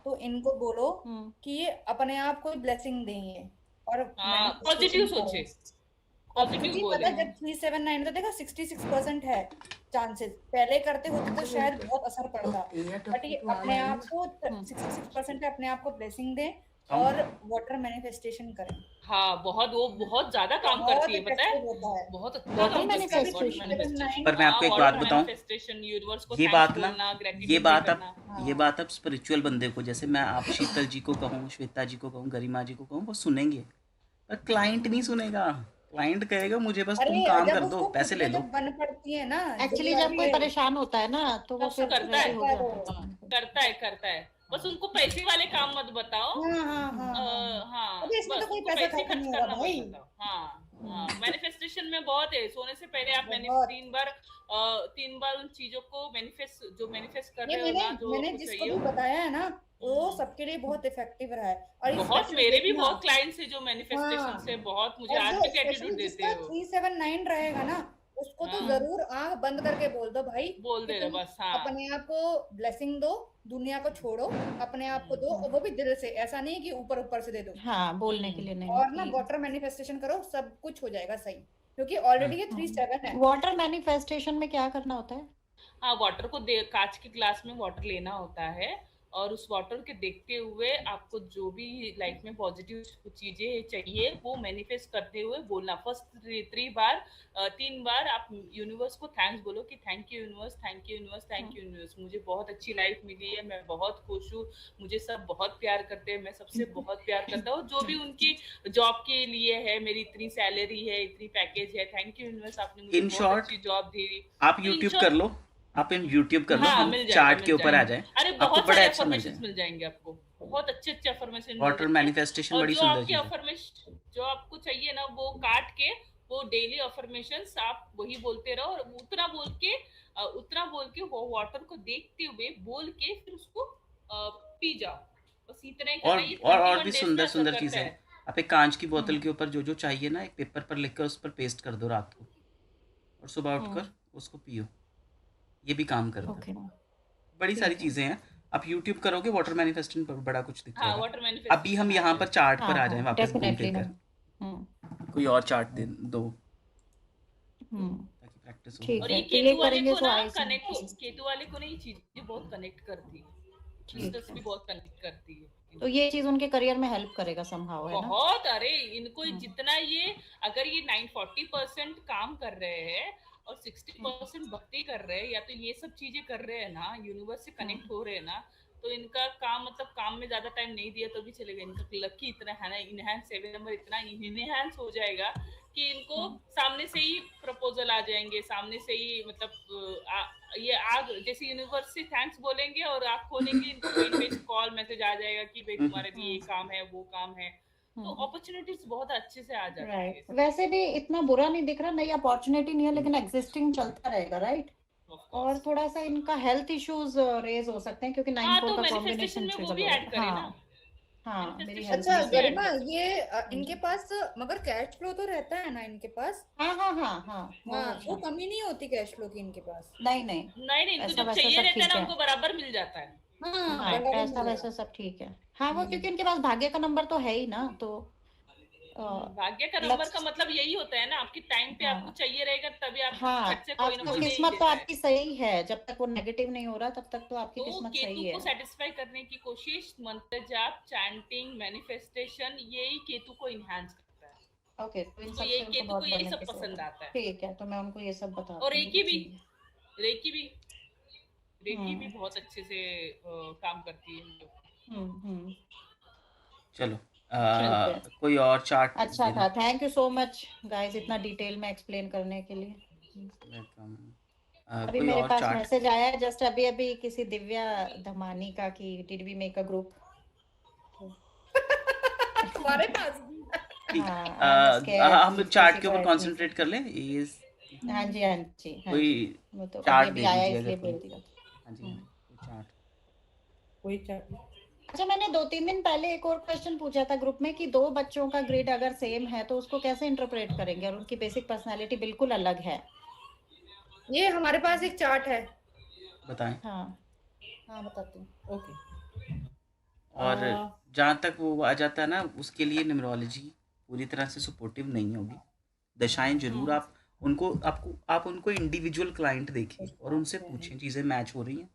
Speaker 6: तो इनको बोलो कि ये अपने आप को ब्लेसिंग देंगे और
Speaker 5: पॉजिटिव सोचे, पॉजिटिव
Speaker 6: क्योंकि
Speaker 5: बोले।
Speaker 6: पता है, जब 379 तो देखो 66% है चांसेस, पहले करते होते तो शायद बहुत असर पड़ता, बट ये अपने आप को 66% है, अपने आप को ब्लेसिंग दें और वाटर मैनिफेस्टेशन करें।
Speaker 5: हाँ, वो बहुत ज्यादा काम करती है, पता है,
Speaker 6: होता है
Speaker 5: बहुत अच्छा काम करती है water manifestation।
Speaker 2: पर मैं आपको एक बात बताऊं,
Speaker 5: manifestation, universe को
Speaker 2: ये
Speaker 5: thanks
Speaker 2: बात ना,
Speaker 5: बोलना, gratitude
Speaker 2: ये बात
Speaker 5: करना।
Speaker 2: अब ये बात अब स्पिरिचुअल बंदे को, जैसे मैं आप शीतल जी को कहूँ, श्वेता जी को कहूँ, गरिमा जी को कहूँ, वो सुनेंगे, पर क्लाइंट नहीं सुनेगा। क्लाइंट कहेगा मुझे बस तुम काम कर दो, पैसे ले लो।
Speaker 6: बन पड़ती है ना,
Speaker 1: एक्चुअली जब कोई परेशान होता है ना, तो वो
Speaker 5: तब
Speaker 1: फिर
Speaker 5: करता है,
Speaker 1: ready हो जाता है।
Speaker 5: करता है। बस उनको पैसे वाले काम मत बताओ। हाँ,
Speaker 6: अबे इसमें
Speaker 5: बस
Speaker 6: तो कोई
Speaker 5: उनको
Speaker 6: पैसा
Speaker 5: पैसे
Speaker 6: खत्म
Speaker 5: खर्च
Speaker 6: नहीं
Speaker 5: करना
Speaker 6: होगा भाई।
Speaker 5: मत बताओ। हाँ, मैनिफेस्टेशन में बहुत है, सोने से पहले आप
Speaker 6: बहुत।
Speaker 5: 3 बार उन चीजों को मैनिफेस्ट कर
Speaker 6: ये
Speaker 5: रहे हो ना, जो
Speaker 6: मैंने
Speaker 5: आपको
Speaker 6: जिसको
Speaker 5: चाहिए
Speaker 6: भी बताया है ना, वो सबके लिए बहुत इफेक्टिव रहा है। और
Speaker 5: बहुत, मेरे भी बहुत क्लाइंट्स है जो मैनिफेस्टेशन से बहुत मुझे
Speaker 6: और
Speaker 5: आज
Speaker 6: जो
Speaker 5: भी ग्रेटिट्यूड
Speaker 6: especially
Speaker 5: देते
Speaker 6: जिसका
Speaker 5: हो।
Speaker 6: 379 रहेगा ना, उसको तो जरूर आंख बंद करके बोल दो भाई,
Speaker 5: बोल
Speaker 6: कि
Speaker 5: दे
Speaker 6: तुम
Speaker 5: बस। हाँ,
Speaker 6: अपने आप को ब्लेसिंग दो, दुनिया को छोड़ो, अपने आप को दो, और वो भी दिल से, ऐसा नहीं कि ऊपर ऊपर से दे दो।
Speaker 1: हाँ, बोलने के लिए नहीं।
Speaker 6: और ना वाटर मैनिफेस्टेशन करो, सब कुछ हो जाएगा सही, क्योंकि ऑलरेडी ये 37 है।
Speaker 1: वाटर मैनिफेस्टेशन में क्या करना होता है?
Speaker 5: हाँ, वाटर को कांच के ग्लास में वाटर लेना होता है, और उस वाटर के देखते हुए आपको जो भी लाइफ में पॉजिटिव चीजें चाहिए वो मैनिफेस्ट करते हुए बोलना। फर्स्ट 3 बार आप यूनिवर्स को थैंक्स बोलो कि thank you universe, thank you universe, thank you universe, मुझे बहुत अच्छी लाइफ मिली है, मैं बहुत खुश हूँ, मुझे सब बहुत प्यार करते हैं, मैं सबसे बहुत प्यार करता हूँ, जो भी उनकी जॉब के लिए है, मेरी इतनी सैलरी है, इतनी पैकेज है, थैंक यू यूनिवर्स, आपने मुझे बहुत अच्छी जॉब दी।
Speaker 2: आप यूट्यूब कर लो, आप इन यूट्यूब कर लो,
Speaker 5: हाँ,
Speaker 2: हम चार्ट के ऊपर आ जाए।
Speaker 5: अरे
Speaker 2: आपको
Speaker 5: बहुत
Speaker 2: बड़ा
Speaker 5: सारे
Speaker 2: अच्छा मिल
Speaker 5: अफर्मेशंस मिल जाएंगे आपको, बहुत अच्छे अफर्मेशन।
Speaker 2: वाटर मैनिफेस्टेशन बड़ी सुंदर चीज है।
Speaker 5: अफर्मेशन जो आपको चाहिए ना, वो काट के वो डेली अफर्मेशंस आप वही बोलते रहो, और उतना बोल के वो वाटर को देखते हुए बोल के फिर उसको पी जाओ, बस इतना ही करना है। ये
Speaker 2: और
Speaker 5: 21
Speaker 2: भी
Speaker 5: days
Speaker 2: सुंदर
Speaker 5: में असर
Speaker 2: सुंदर
Speaker 5: करता
Speaker 2: चीज़ें
Speaker 5: है।
Speaker 2: हैं। आप एक कांच की बोतल के ऊपर जो जो चाहिए ना, एक पेपर पर लिख कर उस पर पेस्ट कर दो रात को, और सुबह उठकर उसको पियो, ये भी काम करता
Speaker 1: ओके,
Speaker 2: है। बड़ी सारी
Speaker 1: ठीक है।
Speaker 2: चीज़ें हैं। आप यूट्यूब करोगे वाटर मैनिफेस्टिंग पर बड़ा कुछ दिख
Speaker 5: हाँ,
Speaker 2: जाएगा।
Speaker 5: वाटर
Speaker 2: अभी
Speaker 5: मैनिफेस्टेशन
Speaker 2: हम
Speaker 5: आ
Speaker 2: यहाँ पर
Speaker 5: जाएगा।
Speaker 2: चार्ट पर
Speaker 1: हाँ
Speaker 2: आ जाएं
Speaker 1: हाँ,
Speaker 2: वापस घूम
Speaker 1: डेफिनेटली
Speaker 2: फिर कर,
Speaker 1: हम्म
Speaker 2: कोई और चार्ट दे दो
Speaker 1: हम्म,
Speaker 2: ताकि प्रैक्टिस हो।
Speaker 1: ठीक
Speaker 5: और
Speaker 1: है,
Speaker 5: ये
Speaker 1: तो ये
Speaker 5: केतु वाले
Speaker 1: करेंगे
Speaker 5: को
Speaker 1: तो
Speaker 5: ना
Speaker 1: आई
Speaker 5: कनेक्ट,
Speaker 1: थिंक
Speaker 5: केतु वाले को ना ये चीजें बहुत कनेक्ट करती है,
Speaker 1: ठीक
Speaker 5: जीसस
Speaker 1: है।
Speaker 5: भी बहुत कनेक्ट करती है।
Speaker 1: तो ये चीज उनके करियर में हेल्प करेगा समहाउ, है ना?
Speaker 5: बहुत, अरे इनको जितना ये, अगर ये 40% काम कर रहे हैं और 60% भक्ति कर रहे हैं, या तो ये सब चीजें कर रहे हैं ना, यूनिवर्स से कनेक्ट हो रहे हैं ना, तो इनका काम, मतलब काम में ज्यादा टाइम नहीं दिया तो भी चलेगा। इनका लकी इतना है ना, इनहैंस 7 नंबर इतना इनहैंस हो जाएगा कि इनको सामने से ही प्रपोजल आ जाएंगे, सामने से ही, मतलब ये आग जैसे यूनिवर्स से थैंक्स बोलेंगे और आग खोलेंगे, इनको कहीं पे कॉल मैसेज आ जाएगा कि भाई तुम्हारे लिए ये काम है, वो काम है। तो अपॉर्चुनिटीज बहुत अच्छे से आ जाती है।
Speaker 1: राइट, वैसे भी इतना बुरा नहीं दिख रहा, नई अपॉर्चुनिटी नहीं है, लेकिन एग्जिस्टिंग चलता रहेगा, राइट? और थोड़ा सा इनका हेल्थ इश्यूज रेज हो सकते हैं क्योंकि 9-4
Speaker 5: तो
Speaker 1: का
Speaker 5: मैनिफेस्टेशन
Speaker 1: कॉम्बिनेशन
Speaker 5: में वो
Speaker 1: ट्रिगर
Speaker 5: भी
Speaker 1: हो
Speaker 5: ऐड
Speaker 1: रहा है।
Speaker 5: करें ना,
Speaker 1: हाँ हाँ, मेरी
Speaker 5: मैनिफेस्टेशन
Speaker 1: हेल्थ
Speaker 6: अच्छा
Speaker 5: में भी
Speaker 6: गरिमा,
Speaker 5: ऐड
Speaker 6: ये इनके पास मगर कैश फ्लो तो रहता है ना इनके पास?
Speaker 1: हाँ हाँ हाँ हाँ,
Speaker 6: हाँ,
Speaker 1: अच्छा।
Speaker 6: वो कमी नहीं होती कैश फ्लो की इनके पास?
Speaker 1: नहीं नहीं,
Speaker 5: नहीं, इनको
Speaker 1: ऐसा
Speaker 5: जब
Speaker 1: वैसा
Speaker 5: चाहिए
Speaker 1: सब
Speaker 5: रहता है
Speaker 1: ठीक
Speaker 5: ना,
Speaker 1: है।
Speaker 5: उनको बराबर मिल जाता है।
Speaker 6: हाँ,
Speaker 1: हाँ,
Speaker 6: बराबर
Speaker 1: पैसा
Speaker 6: मिल
Speaker 1: वैसा
Speaker 6: जाता
Speaker 1: सब ठीक है। हाँ, वो क्योंकि उनके पास भाग्य का नंबर तो है ही ना, तो
Speaker 5: भाग्य का नंबर का मतलब यही होता है ना, आपकी टाइम पे आपको चाहिए रहेगा तभी आपको
Speaker 1: हाँ,
Speaker 5: झट से कोई ना
Speaker 1: आपकी
Speaker 5: कोई दे ही
Speaker 1: किस्मत तो
Speaker 5: देता है।
Speaker 1: आपकी सही है, जब तक वो नेगेटिव नहीं हो रहा तब तक तो आपकी
Speaker 5: तो
Speaker 1: किस्मत
Speaker 5: केतु
Speaker 1: सही
Speaker 5: को
Speaker 1: है।
Speaker 5: सेटिस्फाई करने की कोशिश, मंत्र जाप, चैंटिंग, मैनिफेस्टेशन, यही केतु को इनहैंस करता है।
Speaker 1: ओके, तो इन
Speaker 5: तो
Speaker 1: सब
Speaker 5: ये
Speaker 1: से उनको
Speaker 5: केतु
Speaker 1: बहुत
Speaker 5: को यही
Speaker 1: बनने
Speaker 5: सब
Speaker 1: की
Speaker 5: पसंद
Speaker 1: जरूरत है।
Speaker 5: आता है।
Speaker 1: ठीक है, तो मैं उनको ये सब बता
Speaker 5: और
Speaker 1: दूंगी।
Speaker 5: रेकी भी बहुत अच्छे से काम करती है।
Speaker 2: चलो
Speaker 1: ठीक है,
Speaker 2: कोई और चार्ट
Speaker 1: अच्छा
Speaker 2: देना।
Speaker 1: था, thank you so much guys इतना डिटेल में एक्सप्लेन करने के लिए।
Speaker 2: वेलकम।
Speaker 1: अभी
Speaker 2: कोई
Speaker 1: मेरे
Speaker 2: और
Speaker 1: पास
Speaker 2: चार्ट?
Speaker 1: मैसेज आया है जस्ट अभी अभी किसी दिव्या धमानी का कि did we make a group.
Speaker 6: हमारे पास
Speaker 2: हम चार्ट के ऊपर कंसंट्रेट कर लें।
Speaker 1: हाँ जी हाँ जी हाँ
Speaker 2: कोई
Speaker 1: जी, वो तो अभी
Speaker 2: चार्ट
Speaker 1: अभी
Speaker 2: दे
Speaker 1: आया
Speaker 2: दीजिए
Speaker 1: इसलिए
Speaker 2: अगर कोई।
Speaker 1: बोल दिया।
Speaker 2: हाँ जी, कोई चार्ट।
Speaker 6: कोई चार्ट?
Speaker 1: अच्छा, मैंने 2-3 दिन पहले एक और क्वेश्चन पूछा था ग्रुप में कि 2 बच्चों का ग्रेड अगर सेम है तो उसको कैसे इंटरप्रेट करेंगे, और उनकी बेसिक पर्सनालिटी बिल्कुल अलग है।
Speaker 6: ये हमारे पास एक चार्ट है।
Speaker 2: बताएं।
Speaker 1: हाँ हाँ, बताती हूँ।
Speaker 6: ओके।
Speaker 2: और जहाँ तक वो आ जाता है ना, उसके लिए न्यूमरोलॉजी पूरी तरह से सपोर्टिव नहीं होगी। दशाएं जरूर आप उनको इंडिविजुअल क्लाइंट देखिए और उनसे पूछें चीज़ें मैच हो रही हैं।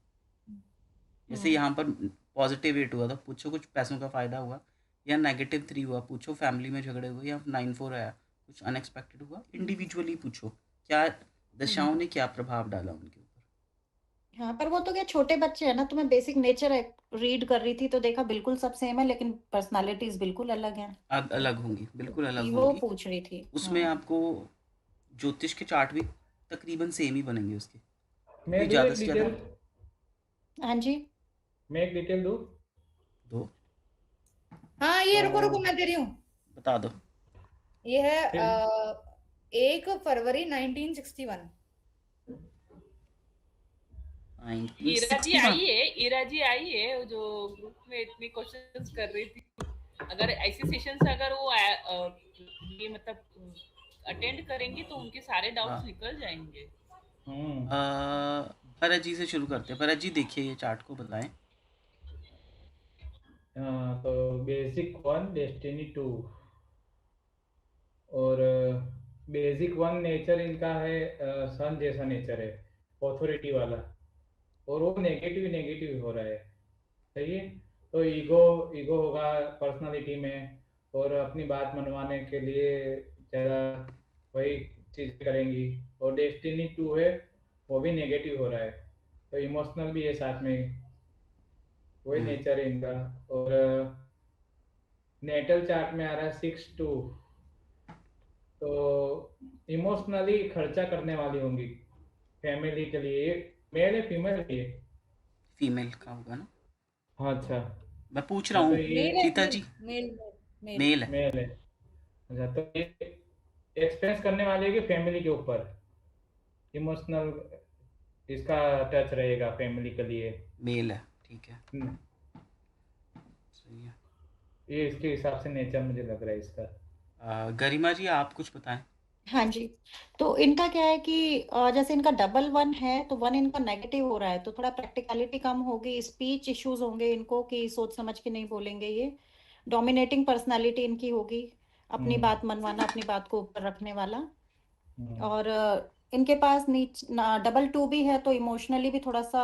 Speaker 2: जैसे यहाँ पर पॉजिटिव 8 हुआ तो पूछो कुछ पैसों का फ़ायदा हुआ, या नेगेटिव 3 हुआ पूछो फैमिली में झगड़े हुए, या 9-4 आया कुछ अनएक्सपेक्टेड हुआ। इंडिविजुअली पूछो क्या दशाओं ने क्या प्रभाव डाला उनके ऊपर।
Speaker 1: हाँ, पर वो तो क्या छोटे बच्चे हैं ना, तो मैं बेसिक नेचर रीड कर रही थी तो देखा बिल्कुल सब सेम है, लेकिन पर्सनालिटीज बिल्कुल अलग हैं।
Speaker 2: अलग होंगी, बिल्कुल अलग
Speaker 1: वो
Speaker 2: होंगी।
Speaker 1: पूछ रही थी।
Speaker 2: उसमें आपको ज्योतिष के चार्ट भी तकरीबन सेम ही बनेंगे उसके,
Speaker 4: मैं
Speaker 2: कोई
Speaker 4: दूं
Speaker 2: ज़्यादा
Speaker 4: एक
Speaker 2: से ज़्यादा।
Speaker 4: डिटेल?
Speaker 1: हाँ जी,
Speaker 4: मैं एक डिटेल दूं?
Speaker 2: दो,
Speaker 6: हाँ, ये रुको मैं दे रही हूँ।
Speaker 2: बता दो।
Speaker 6: ये है 1 फरवरी 1961।
Speaker 5: ईरा जी आई है वो जो ग्रुप में इतनी क्वेश्चंस कर रही थी। अगर ऐसे सेशंस अगर वो ये मतलब अटेंड करेंगी तो उनके सारे डाउट्स निकल जाएंगे।
Speaker 2: भरत जी से शुरू करते हैं। भरत जी देखिए ये चार्ट को बताएं।
Speaker 4: तो बेसिक 1 डेस्टिनी 2 और बेसिक 1 नेचर इनका है सन जैसा नेचर है, ऑथोरिटी वाला, और वो नेगेटिव हो रहा है। सही है। तो ईगो होगा पर्सनालिटी में, और अपनी बात मनवाने के लिए ज़्यादा वही चीज़ करेंगी। और डेस्टिनी 2 है, वो भी नेगेटिव हो रहा है, तो इमोशनल भी है साथ में, वही नेचर है इनका। और नेटल चार्ट में आ रहा है 6-2, तो इमोशनली खर्चा करने वाली होंगी फैमिली के लिए। मेल है फीमेल है? फीमेल
Speaker 2: का होगा ना।
Speaker 4: हाँ, अच्छा,
Speaker 2: मैं पूछ रहा हूँ सीता जी।
Speaker 6: मेल
Speaker 4: है। अच्छा, तो ये एक्सप्रेस करने वाले की फैमिली के ऊपर इमोशनल इसका टच रहेगा फैमिली के लिए।
Speaker 2: मेल है, ठीक है। नहीं है।
Speaker 4: ये इसके हिसाब से नेचर मुझे लग रहा है इसका।
Speaker 2: गरिमा जी आप कुछ बताएं।
Speaker 1: हाँ जी, तो इनका क्या है कि जैसे इनका डबल 1 है तो 1 इनका नेगेटिव हो रहा है, तो थोड़ा प्रैक्टिकलिटी कम होगी, स्पीच इश्यूज होंगे इनको कि सोच समझ के नहीं बोलेंगे ये। डोमिनेटिंग पर्सनालिटी इनकी होगी, अपनी बात मनवाना, अपनी बात को ऊपर रखने वाला। और इनके पास डबल 2 भी है तो इमोशनली भी थोड़ा सा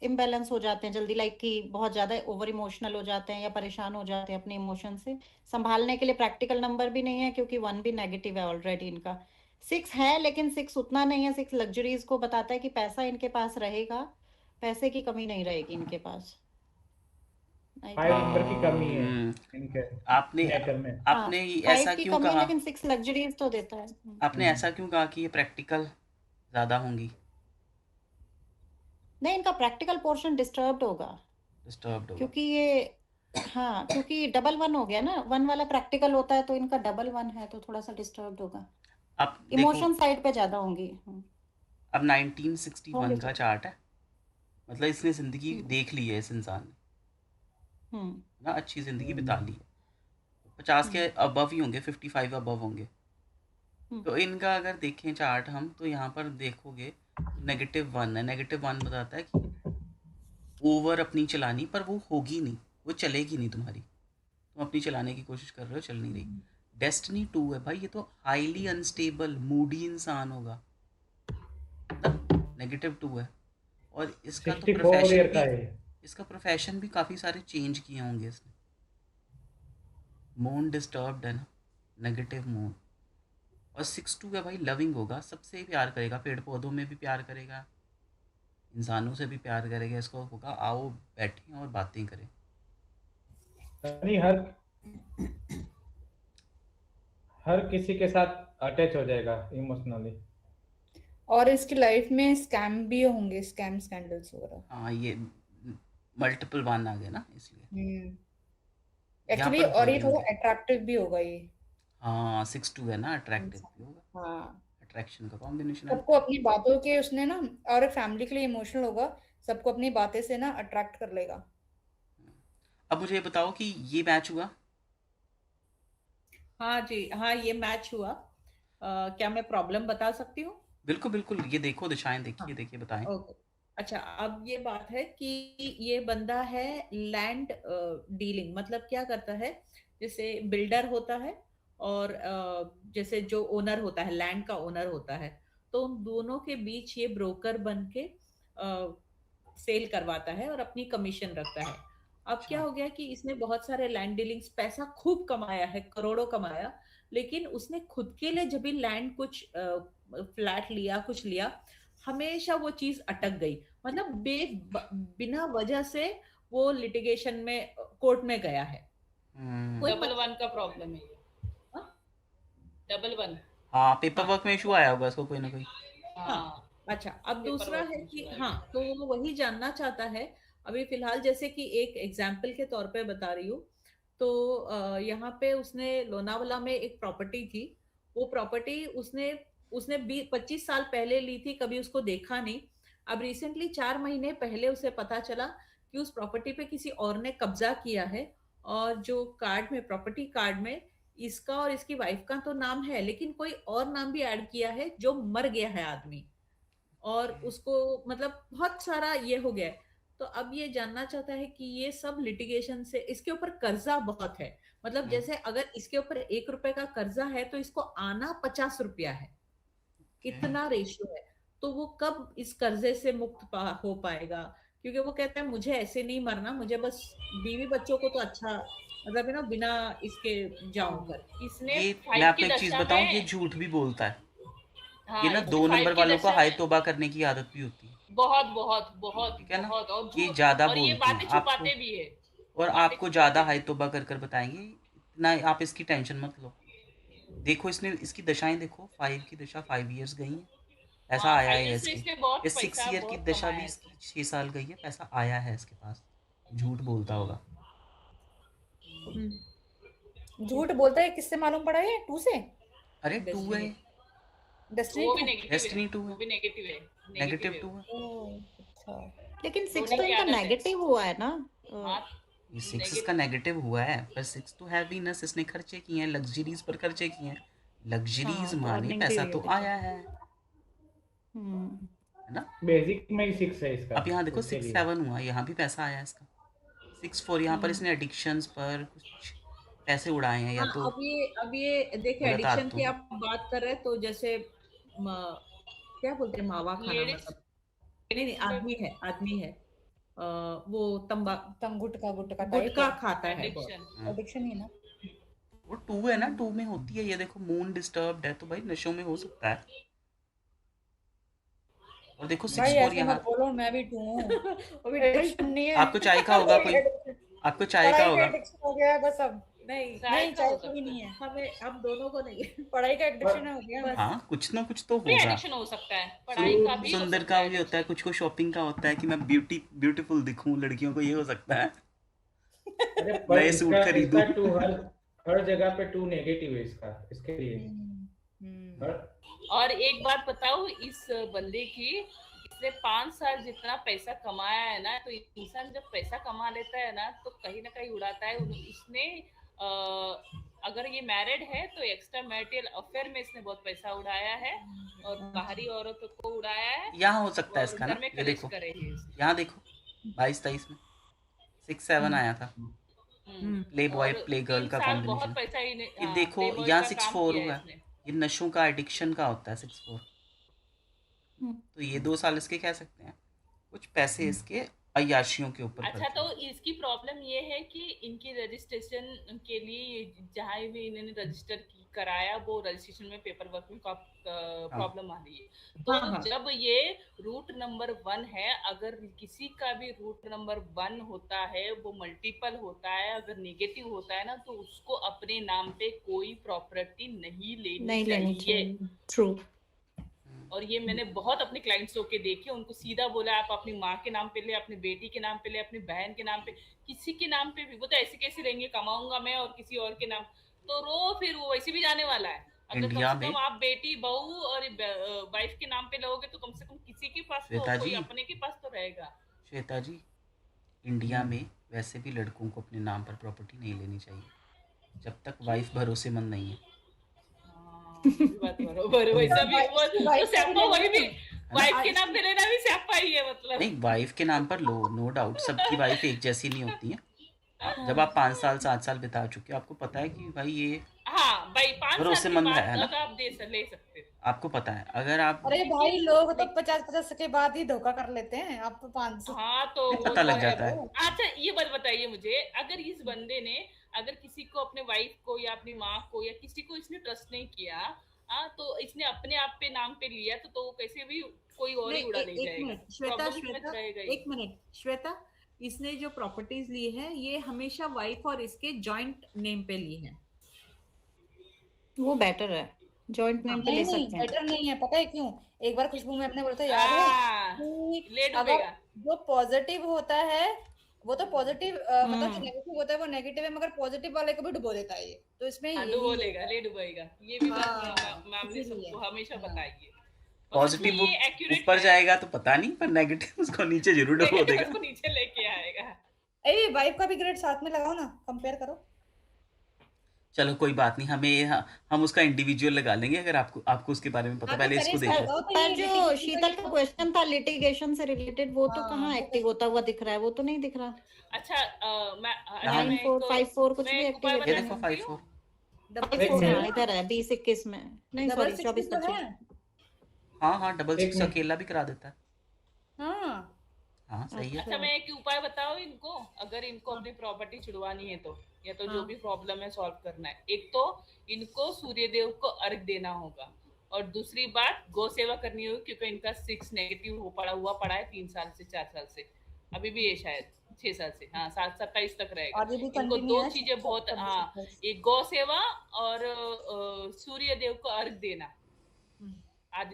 Speaker 1: इम्बैलेंस हो जाते हैं जल्दी, लाइक कि बहुत ज्यादा ओवर इमोशनल हो जाते हैं या परेशान हो जाते हैं अपने इमोशन से। संभालने के लिए प्रैक्टिकल नंबर भी नहीं है क्योंकि 1 भी नेगेटिव है ऑलरेडी इनका। 6 है लेकिन 6 उतना नहीं है, 6 लग्जरीज को बताता है कि पैसा इनके पास रहेगा, पैसे की कमी नहीं रहेगी इनके पास।
Speaker 4: 5 नंबर की कमी है
Speaker 2: हम्म,
Speaker 4: इनके
Speaker 2: आपने
Speaker 4: नेचर में।
Speaker 2: आपने
Speaker 1: फाइव
Speaker 2: ऐसा
Speaker 1: की
Speaker 2: क्यों
Speaker 1: कमी है
Speaker 2: कहा,
Speaker 1: लेकिन 6 लग्जरीज तो देता है।
Speaker 2: आपने ऐसा क्यों कहा कि ये प्रैक्टिकल ज्यादा होंगी?
Speaker 1: नहीं, इनका प्रैक्टिकल पोर्शन डिस्टर्ब्ड होगा
Speaker 2: डिस्टर्ब्ड होगा।
Speaker 1: क्योंकि ये, हाँ क्योंकि डबल 1 हो गया ना, 1 वाला प्रैक्टिकल होता है तो इनका डबल 1 है तो थोड़ा सा डिस्टर्ब्ड होगा,
Speaker 2: अब देखो,
Speaker 1: इमोशन साइड पे ज्यादा होंगी।
Speaker 2: अब 1961
Speaker 1: होंगे
Speaker 2: का
Speaker 1: तो।
Speaker 2: चार्ट है, मतलब इसने जिंदगी देख ली है इस इंसान ने ना, अच्छी जिंदगी बिता ली है, 50 के अबव ही होंगे, 55 अबव होंगे। तो इनका अगर देखें चार्ट हम, तो यहाँ पर देखोगे -1 है। -1 बताता है कि ओवर अपनी चलानी, पर वो होगी नहीं, वो चलेगी नहीं तुम्हारी, तुम अपनी चलाने की कोशिश कर रहे हो, चल नहीं रही। डेस्टिनी 2 है भाई, ये तो हाईली अनस्टेबल मूडी इंसान होगा, -2 है। और इसका तो
Speaker 4: 64 ईयर का है।
Speaker 2: इसका प्रोफेशन भी काफ़ी सारे चेंज किए होंगे इसने। मून डिस्टर्ब्ड है ना, नेगेटिव मून। और 6-2 है भाई, लविंग होगा, सबसे प्यार करेगा, पेड़ पौधों में भी प्यार करेगा, इंसानों से भी प्यार करेगा। इसको होगा आओ बैठें और बातें करें।
Speaker 4: यानी हर किसी के साथ अटैच हो जाएगा इमोशनली।
Speaker 6: और इसकी लाइफ में स्कैम भी होंगे, स्कैम स्कैंडल्स वगैरह।
Speaker 2: हाँ, ये मल्टीपल 1 आ गए ना इसलिए। यहाँ
Speaker 6: एक्चुअली
Speaker 2: पर
Speaker 6: और ये
Speaker 2: होंगे
Speaker 6: थोड़ा
Speaker 2: होंगे।
Speaker 6: अट्रैक्टिव भी होगा ये।
Speaker 2: हाँ 6-2 है ना, अट्रैक्टिव भी होगा,
Speaker 6: हाँ,
Speaker 2: अट्रैक्शन का कॉम्बिनेशन है।
Speaker 6: सबको अपनी बातों के उसने ना, और फैमिली के लिए इमोशनल होगा, सबको अपनी बातें से ना अट्रैक्ट कर लेगा।
Speaker 2: अब मुझे ये बताओ कि ये मैच हुआ?
Speaker 7: हाँ जी, हाँ ये मैच हुआ। क्या मैं प्रॉब्लम बता सकती हूँ?
Speaker 2: बिल्कुल बिल्कुल, ये देखो दिशाएं, देखिए
Speaker 7: हाँ,
Speaker 2: देखिए बताएं।
Speaker 7: ओके। अच्छा, अब ये बात है कि ये बंदा है लैंड डीलिंग, मतलब क्या करता है, जैसे बिल्डर होता है और जैसे जो ओनर होता है, लैंड का ओनर होता है, तो उन दोनों के बीच ये ब्रोकर बन के सेल करवाता है और अपनी कमीशन रखता है। अब क्या
Speaker 2: अच्छा,
Speaker 7: हो गया कि इसने बहुत सारे लैंड डीलिंग्स, पैसा खूब कमाया है, करोड़ों कमाया, लेकिन उसने खुद के लिए जब भी लैंड कुछ फ्लैट लिया, कुछ लिया, हमेशा वो चीज अटक गई, मतलब बिना वजह से वो लिटिगेशन में, कोर्ट में गया है। कोई
Speaker 5: डबल 1 का प्रॉब्लम है ये।
Speaker 7: हाँ?
Speaker 5: डबल 1।
Speaker 2: हाँ पेपर
Speaker 7: हाँ,
Speaker 2: वर्क में इशू आया होगा इसको कोई ना कोई।
Speaker 7: हाँ। अच्छा, अब
Speaker 5: पेपर
Speaker 7: दूसरा
Speaker 5: वर्क
Speaker 7: है
Speaker 5: में
Speaker 7: कि
Speaker 5: issue
Speaker 7: हाँ,
Speaker 5: आएगा।
Speaker 7: तो वो वही जानना चाहता है। अभी फिलहाल जैसे कि एक एग्जाम्पल के तौर पे बता रही हूँ, तो यहाँ पे उसने लोनावाला में एक प्रॉपर्टी थी। वो प्रॉपर्टी उसने उसने 25 साल पहले ली थी, कभी उसको देखा नहीं। अब रिसेंटली 4 महीने पहले उसे पता चला कि उस प्रॉपर्टी पे किसी और ने कब्जा किया है, और जो कार्ड में, प्रॉपर्टी कार्ड में इसका और इसकी वाइफ का तो नाम है, लेकिन कोई और नाम भी ऐड किया है, जो मर गया है आदमी, और उसको मतलब बहुत सारा ये हो गया है। तो अब ये जानना चाहता है कि ये सब लिटिगेशन से, इसके ऊपर कर्जा बहुत है, मतलब जैसे अगर इसके ऊपर 1 रुपए का कर्जा है तो इसको आना 50 रुपया है, इतना रेशियो है। तो वो कब इस कर्जे से मुक्त हो पाएगा, क्योंकि वो कहता है मुझे ऐसे नहीं मरना, मुझे बस बीवी बच्चों को तो अच्छा, मतलब है ना, बिना इसके जाऊं कर।
Speaker 5: इसने
Speaker 2: ये मैं
Speaker 5: 5
Speaker 2: आपको
Speaker 5: की
Speaker 2: एक चीज
Speaker 5: दशा
Speaker 2: बताऊं, ये
Speaker 5: में,
Speaker 2: झूठ भी बोलता है। ये
Speaker 5: हाँ
Speaker 2: ना
Speaker 5: इसने
Speaker 2: 2
Speaker 5: 5
Speaker 2: नंबर
Speaker 5: की
Speaker 2: वालों को
Speaker 5: दशा
Speaker 2: हाय
Speaker 5: में
Speaker 2: तौबा करने की आदत भी होती है,
Speaker 5: बहुत बहुत बहुत
Speaker 2: ठीक है ना?
Speaker 5: बहुत, और
Speaker 2: ये
Speaker 5: झूठ,
Speaker 2: ज्यादा
Speaker 5: और ये
Speaker 2: बोलते हैं
Speaker 5: बातें
Speaker 2: आपको,
Speaker 5: छुपाते भी है,
Speaker 2: और
Speaker 5: बातें
Speaker 2: आपको
Speaker 5: छुपाते
Speaker 2: ज्यादा
Speaker 5: भी
Speaker 2: हाय तौबा कर कर बताएंगे। इतना आप इसकी टेंशन मत लो। देखो इसने, इसकी दशाएं देखो, 5 की दशा 5 इयर्स गई है, पैसा
Speaker 5: हाँ,
Speaker 2: आया
Speaker 5: 5
Speaker 2: है
Speaker 5: ईयर से
Speaker 2: इसकी।
Speaker 5: इसने बहुत
Speaker 2: ये 6 ईयर की
Speaker 5: बहुत
Speaker 2: दशा
Speaker 5: कमाया
Speaker 2: भी
Speaker 5: है
Speaker 2: इसकी
Speaker 5: इसने।
Speaker 2: 6 साल गई है, पैसा आया है इसके पास। झूठ बोलता होगा।
Speaker 6: झूठ बोलता है, किससे मालूम पड़ा है? 2 से?
Speaker 2: अरे 2 है,
Speaker 7: डेस्टिनी।
Speaker 6: डेस्टिनी
Speaker 5: वो भी
Speaker 6: 2?
Speaker 5: नेगेटिव है,
Speaker 2: डेस्टिनी 2
Speaker 5: वो
Speaker 2: है,
Speaker 5: भी नेगेटिव है, नेगेटिव
Speaker 2: नेगेटिव
Speaker 5: है
Speaker 2: 2
Speaker 5: वो।
Speaker 2: है।
Speaker 6: ओह, अच्छा।
Speaker 1: लेकिन 6
Speaker 5: रोने
Speaker 1: तो
Speaker 5: की
Speaker 1: इनका
Speaker 5: आदत है।
Speaker 1: नेगेटिव हुआ है ना।
Speaker 5: हाँ,
Speaker 2: ये 6 इसका नेगेटिव हुआ है, पर 6 तो हैवीनेस, इसने खर्चे किए हैं, लग्जरीज पर खर्चे किए हैं। लग्जरीज
Speaker 1: हाँ, तो
Speaker 2: माने
Speaker 1: अर्निंग
Speaker 2: पैसा
Speaker 1: भी
Speaker 2: तो
Speaker 1: हुई है
Speaker 2: आया है ना।
Speaker 4: बेसिक में ही 6 है इसका।
Speaker 2: अब यहाँ देखो
Speaker 4: उसके
Speaker 2: 6
Speaker 4: लिए
Speaker 2: 7 हुआ, यहाँ भी पैसा आया इसका। 6 4 यहाँ पर इसने एडिक्शंस पर कुछ पैसे उड़ाए हैं, या
Speaker 7: हाँ,
Speaker 2: तो
Speaker 7: अब ये देखिए
Speaker 2: गलत
Speaker 7: एडिक्शन
Speaker 2: आदतों
Speaker 7: की
Speaker 2: में।
Speaker 7: आप बात कर रहे हैं तो जैसे क्या बोलते हैं मावा खाना,
Speaker 5: लेडीज
Speaker 7: मतलब नहीं आदमी है वो
Speaker 6: गुटका
Speaker 7: गुटका
Speaker 6: टाइप
Speaker 7: खाता है
Speaker 5: एडिक्शन।
Speaker 6: एडिक्शन ही ना।
Speaker 2: वो 2 है ना, 2 में होती है ये। देखो मून डिस्टर्ब्ड है, तो भाई नशों में हो सकता है। और देखो 6
Speaker 6: भाई
Speaker 2: 4
Speaker 6: ऐसे
Speaker 2: यहाँ
Speaker 6: मत बोलो, मैं भी टू हूँ।
Speaker 7: अभी
Speaker 6: एडिक्शन नहीं है।
Speaker 2: आपको चाय का होगा कोई, आपको चाय का
Speaker 6: पढ़ाई का
Speaker 2: होगा।
Speaker 6: एडिक्शन हो गया है बस अब।
Speaker 7: नहीं
Speaker 6: नहीं,
Speaker 5: का
Speaker 6: चाय
Speaker 5: हो
Speaker 6: का भी
Speaker 5: सकता
Speaker 6: नहीं
Speaker 5: है।
Speaker 6: है।
Speaker 7: हमें हम दोनों को नहीं है।
Speaker 6: पढ़ाई का एडिक्शन हो गया बस।
Speaker 2: हाँ, कुछ ना कुछ तो
Speaker 5: भी
Speaker 2: होगा।
Speaker 5: एडिक्शन हो सकता है, पढ़ाई का भी हो
Speaker 2: सुंदर
Speaker 5: सकता
Speaker 2: का
Speaker 5: है
Speaker 2: भी होता है,
Speaker 5: addiction।
Speaker 2: कुछ को शॉपिंग का होता है कि मैं ब्यूटीफुल दिखूं, लड़कियों को ये हो सकता है।
Speaker 4: अरे पर
Speaker 2: नए सूट
Speaker 4: इसका
Speaker 2: खरीदूं।
Speaker 4: इसका 2 हर जगह पे 2 नेगेटिव है इसका, इसके लिए
Speaker 5: और एक बात बताऊं इस बंदे की, इसने 5 साल जितना पैसा कमाया है ना, तो इंसान जब पैसा कमा लेता है ना तो कहीं ना कहीं उड़ाता है। इसने अगर ये मैरिड है तो एक्स्ट्रा मैरिटल अफेयर में इसने बहुत पैसा उड़ाया है और बाहरी औरतों को उड़ाया है।
Speaker 2: यहाँ हो सकता है
Speaker 5: और
Speaker 2: इसका
Speaker 5: घर
Speaker 2: ना,
Speaker 5: में
Speaker 2: ये
Speaker 5: कलेश
Speaker 2: देखो
Speaker 5: करे है इसने।
Speaker 2: यहाँ देखो 22-23 में 6 7 आया था। प्ले बॉय
Speaker 5: और
Speaker 2: प्ले गर्ल
Speaker 5: 3
Speaker 2: का
Speaker 5: साल
Speaker 2: कॉम्बिनेशन।
Speaker 5: बहुत पैसा
Speaker 2: ये देखो
Speaker 5: Playboy
Speaker 2: यहाँ
Speaker 5: का
Speaker 2: 6
Speaker 5: काम
Speaker 2: 4
Speaker 5: किया है
Speaker 2: हुआ है,
Speaker 5: इसने।
Speaker 2: ये नशों का एडिक्शन का होता है 6 4। तो ये 2 साल इसके कह सकते हैं, कुछ पैसे इसके अय्याशियों के ऊपर
Speaker 5: अच्छा,
Speaker 2: खर्च
Speaker 5: तो
Speaker 2: हुए।
Speaker 5: इसकी प्रॉब्लम ये है कि इनकी रजिस्ट्रेशन के लिए जहाँ भी इन्होंने रजिस्टर कराया वो रजिस्ट्रेशन में पेपर वर्क में प्रॉब्लम आ रही है। तो
Speaker 7: हाँ।
Speaker 5: जब ये रूट नंबर 1 है, अगर किसी का भी रूट नंबर 1 होता है, वो मल्टीपल होता है, अगर नेगेटिव होता है ना, तो उसको अपने नाम पे कोई प्रॉपर्टी नहीं लेनी चाहिए।
Speaker 1: ट्रू।
Speaker 5: और ये मैंने बहुत अपने क्लाइंट्स के देखे, उनको सीधा बोला आप अपनी माँ के नाम पे ले, अपनी बेटी के नाम पे ले, अपनी बहन के नाम पे, किसी के नाम पे भी। वो तो ऐसे कैसे रहेंगे, कमाऊंगा मैं और किसी और के नाम, तो फिर वो वैसे भी जाने वाला है। अगर कम
Speaker 2: इंडिया
Speaker 5: से
Speaker 2: में
Speaker 5: कम आप बेटी बहू और वाइफ के नाम पे लोगे तो कम से कम किसी के पास तो
Speaker 2: श्वेता
Speaker 5: कोई
Speaker 2: जी,
Speaker 5: अपने के पास तो रहेगा।
Speaker 2: श्वेता जी, इंडिया में वैसे भी लड़कों को अपने नाम पर प्रॉपर्टी नहीं लेनी चाहिए जब तक वाइफ भरोसेमंद नहीं है।
Speaker 5: ये भी बात बरोबर है। वैसा भी वो तो स्यापा, वही भी वाइफ के नाम पे लेना भी स्यापा ही है, मतलब
Speaker 2: नहीं, वाइफ के नाम पर लो, नो डाउट, सबकी वाइफ एक जैसी नहीं होती है। जब आप 5 साल 7 साल बिता चुके हो, आपको पता है कि भाई ये
Speaker 5: हाँ भाई 5 साल के
Speaker 2: भरोसेमंद
Speaker 5: बाद
Speaker 2: है ना,
Speaker 5: तक आप ले सकते हो।
Speaker 2: आपको पता है। अगर आप
Speaker 6: अरे भाई लोग तो 50-50 के बाद ही धोखा कर लेते हैं, आप तो 500।
Speaker 5: हाँ तो वो
Speaker 2: पता
Speaker 5: तो
Speaker 2: लग
Speaker 5: है।
Speaker 2: जाता है।
Speaker 5: अच्छा ये बात बताइए मुझे, अगर इस बंदे ने अगर किसी को, अपने वाइफ को या अपनी माँ को या किसी को इसने ट्रस्ट नहीं किया, तो इसने अपने आप पे नाम पे लिया, तो कैसे भी कोई और ही उड़ा ले जाएगा।
Speaker 7: श्वेता
Speaker 5: Problem इसमें तो रहेगा ही।
Speaker 7: एक मिनट श्वेता, इसने जो प्रॉपर्टीज ली है ये हमेशा वाइफ और इसके जॉइंट नेम पे ली है।
Speaker 1: वो बेटर है, जॉइंट नेम पे ले
Speaker 6: नहीं
Speaker 1: सकते हैं।
Speaker 6: बेटर नहीं है, पता है क्यों? एक बार खुशबू में अपने बोला था, याद है कि
Speaker 5: ले
Speaker 6: अगर
Speaker 5: डूबेगा।
Speaker 6: जो पॉजिटिव होता है वो तो पॉजिटिव, मतलब जो
Speaker 1: हम्म।
Speaker 6: नेगेटिव होता है वो नेगेटिव है, मगर पॉजिटिव वाले को भी डुबो देता है ये, तो इसमें
Speaker 5: हाँ,
Speaker 6: यही
Speaker 5: डुबोलेगा,
Speaker 6: होता है।
Speaker 5: ले डुबोएगा। ये भी बात
Speaker 6: हाँ,
Speaker 5: मैम ने
Speaker 6: इसीलिए।
Speaker 5: सबको हमेशा
Speaker 6: हाँ।
Speaker 5: बताई है।
Speaker 2: पॉजिटिव वो
Speaker 5: ये accurate
Speaker 2: ऊपर
Speaker 5: है।
Speaker 2: जाएगा तो पता नहीं, पर नेगेटिव उसको नीचे जरूर डुबो
Speaker 5: Negative
Speaker 2: देगा।
Speaker 5: उसको नीचे लेके आएगा।
Speaker 6: ए वाइफ का भी ग्रेड साथ में लगाओ ना, कंपेयर करो।
Speaker 2: चलो कोई बात नहीं, हम उसका इंडिविजुअल लगा लेंगे, अगर आपको उसके बारे में पता।
Speaker 6: हाँ, तो
Speaker 2: पहले इसको
Speaker 6: करें
Speaker 2: देख
Speaker 6: लगाओ,
Speaker 2: लो।
Speaker 6: तो
Speaker 1: पर
Speaker 6: ये
Speaker 1: जो
Speaker 6: litigation
Speaker 1: शीतल का क्वेश्चन था लिटिगेशन से रिलेटेड, वो तो
Speaker 6: हाँ,
Speaker 1: कहाँ
Speaker 6: वो
Speaker 1: एक्टिव होता हुआ दिख रहा है? वो तो नहीं दिख रहा।
Speaker 5: अच्छा
Speaker 2: यहाँ
Speaker 5: मैं
Speaker 1: 9454 कुछ भी
Speaker 5: एक
Speaker 1: एक्टिव
Speaker 5: उपाय
Speaker 1: है
Speaker 2: ये
Speaker 1: क्या?
Speaker 2: देखो
Speaker 5: बता
Speaker 2: 5 4
Speaker 1: 5 4 हाँ इधर है, 20-21 में नहीं,
Speaker 6: डबल
Speaker 1: सॉरी
Speaker 6: 6 भी तो
Speaker 1: 24-25।
Speaker 6: है।
Speaker 2: हाँ डबल 6 अकेला भी करा देता है।
Speaker 6: हाँ
Speaker 2: हाँ सही है।
Speaker 5: अच्छा मैं एक उपाय बताऊं इनको, अगर इनको अपनी प्रॉपर्टी छुड़वानी है तो, या तो जो भी प्रॉब्लम है सॉल्व करना है, एक तो इनको सूर्यदेव को अर्घ देना होगा, और दूसरी बात गौ सेवा करनी होगी, क्योंकि इनका 6 नेगेटिव पड़ा है 3 साल से 4 साल से, अभी भी ये शायद 6 साल से, हाँ 27 तक रहेगा।
Speaker 6: आगे भी
Speaker 5: इनको
Speaker 6: कंटिन्यू
Speaker 5: 2
Speaker 6: है,
Speaker 5: चीजें बहुत, हाँ,
Speaker 6: 26।
Speaker 5: एक गौ सेवा और सूर्यदेव को अर्घ देना।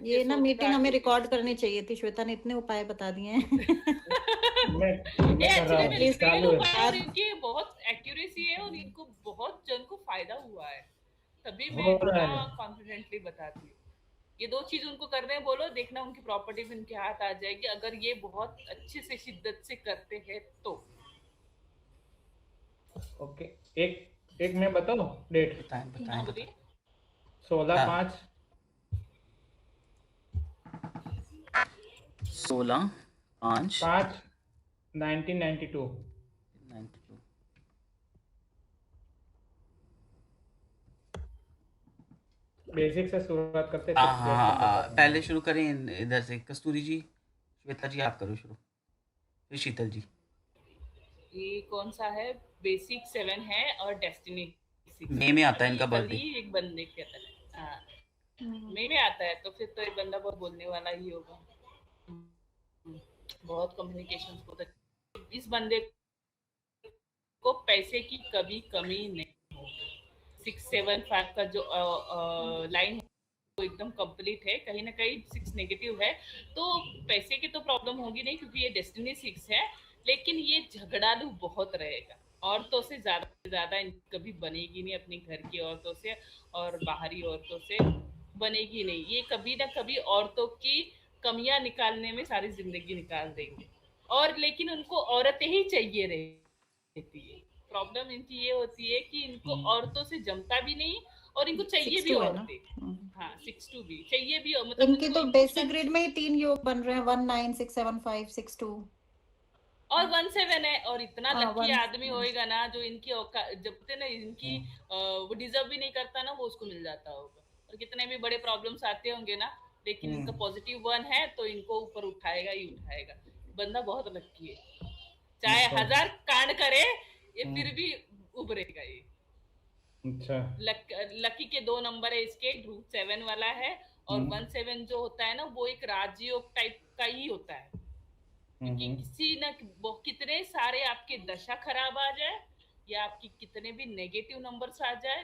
Speaker 1: ये ना मीटिंग हमें रिकॉर्ड करनी चाहिए थी, श्वेता ने इतने उपाय बता दिए हैं।
Speaker 4: मैं कर रहा हूँ, चालू है।
Speaker 5: और इनकी बहुत एक्यूरेसी है और इनको बहुत जन को फायदा हुआ है, तभी मैं
Speaker 4: हो रहा है।
Speaker 5: कॉन्फिडेंटली बताती हूँ। ये 2 चीज उनको करने हैं, बोलो, देखना उनकी प्रॉपर्टी भी उनके हाथ आ जाएगी, अगर ये बहुत अच्छे से शिद्दत से करते हैं तो।
Speaker 4: ओके, एक मैं बताऊं डेट?
Speaker 2: बताएं
Speaker 5: हाँ,
Speaker 2: बताएं
Speaker 5: बोलिए।
Speaker 2: बताएं
Speaker 4: 16/5
Speaker 2: 16/5
Speaker 4: 1992।
Speaker 2: 92।
Speaker 4: बेसिक से शुरुआत करते
Speaker 2: हाँ
Speaker 4: फिर
Speaker 2: हाँ
Speaker 4: प्लेटफॉर्म
Speaker 2: हाँ,
Speaker 4: बताता हूँ।
Speaker 2: पहले शुरू करें इधर से, कस्तूरी जी, श्वेता जी आप करो शुरू, फिर शीतल जी।
Speaker 5: ये कौन सा है? बेसिक 7 है और डेस्टिनी 6
Speaker 2: मई
Speaker 5: है।
Speaker 2: में आता है
Speaker 5: अभी
Speaker 2: इनका
Speaker 5: कल
Speaker 2: बर्थडे।
Speaker 5: ही एक बंदे के आता है। हाँ, मई में आता है, तो फिर तो एक बंदा बहुत बोलने वाला ही होगा। बहुत कम्युनिकेशन होता है। इस बंदे को पैसे की कभी कमी नहीं होगी। 675 का जो लाइन है वो एकदम कंप्लीट है। कहीं ना कहीं 6 नेगेटिव है, तो पैसे की तो प्रॉब्लम होगी नहीं, क्योंकि ये डेस्टिनी 6 है। लेकिन ये झगड़ालू बहुत रहेगा। औरतों से ज्यादा कभी बनेगी नहीं, अपने घर की औरतों से और बाहरी औरतों से बनेगी नहीं। ये कभी ना कभी औरतों की कमियां निकालने में सारी जिंदगी निकाल देंगे। और लेकिन उनको औरतें ही चाहिए रहती है। प्रॉब्लम इनकी ये होती है कि इनको औरतों से जमता भी नहीं और इनको चाहिए भी
Speaker 1: 6-2 है ना।
Speaker 5: औरतें। हाँ, 6-2 भी चाहिए भी, मतलब
Speaker 1: इनकी
Speaker 5: उनको
Speaker 1: तो बेसिक
Speaker 5: इमोशनल।
Speaker 1: ग्रेड में ही 3 योग बन रहे हैं, 19 675 62।
Speaker 5: और 17 है, और इतना
Speaker 1: हाँ,
Speaker 5: लकी
Speaker 1: 1
Speaker 5: आदमी होएगा ना, जो इनकी जब तक ना इनकी वो डिजर्व भी नहीं करता ना, वो उसको मिल जाता होगा। और कितने भी बड़े प्रॉब्लम्स आते होंगे ना, लेकिन इनका पॉजिटिव 1 है तो इनको ऊपर उठाएगा ही उठाएगा। बंदा बहुत लकी है, चाहे
Speaker 4: अच्छा।
Speaker 5: 1000 कांड करे ये फिर भी उभरेगा ये।
Speaker 4: अच्छा।
Speaker 5: लकी के 2 नंबर है इसके, ग्रुप 7 वाला है। और 17 जो होता है ना, वो एक राजयोग टाइप का ही होता है। क्योंकि किसी न कितने सारे आपके दशा खराब आ जाए, या आपकी कितने भी नेगेटिव नंबर्स आ जाए,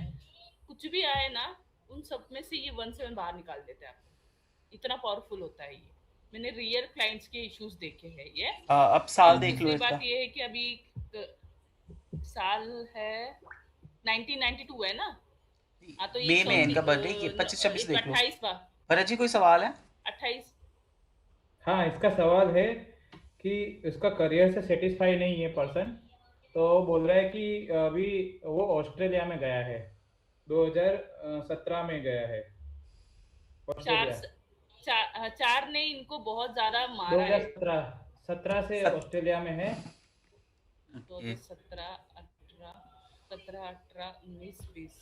Speaker 5: कुछ भी आए ना, उन सब में से ये 17 बाहर निकाल देता है आपको। इतना पावरफुल होता है ये। मैंने रियल क्लाइंट्स के इश्यूज देखे हैं ये।
Speaker 2: अब साल
Speaker 5: और
Speaker 2: देख लो
Speaker 5: दूसरी
Speaker 2: इसका।
Speaker 5: बात ये है कि अभी साल है 1992 है ना। हाँ, तो ये
Speaker 2: मई में है इनका बर्थडे, ये 25-26 देख लो।
Speaker 5: 28 बार
Speaker 2: भरत जी कोई सवाल है?
Speaker 5: 28।
Speaker 4: हाँ, इसका सवाल है कि इसका करियर से सेटिस्फाई नहीं है पर्सन, तो बोल रहा है कि अभी वो ऑस्ट्रेलिया में गया है, 2017 में गया है ऑस्ट्रेलिया।
Speaker 5: 4 ने इनको बहुत ज्यादा मारा है।
Speaker 4: 2017 से ऑस्ट्रेलिया में है।
Speaker 5: 2017, 18, 17, 18, 19, 20।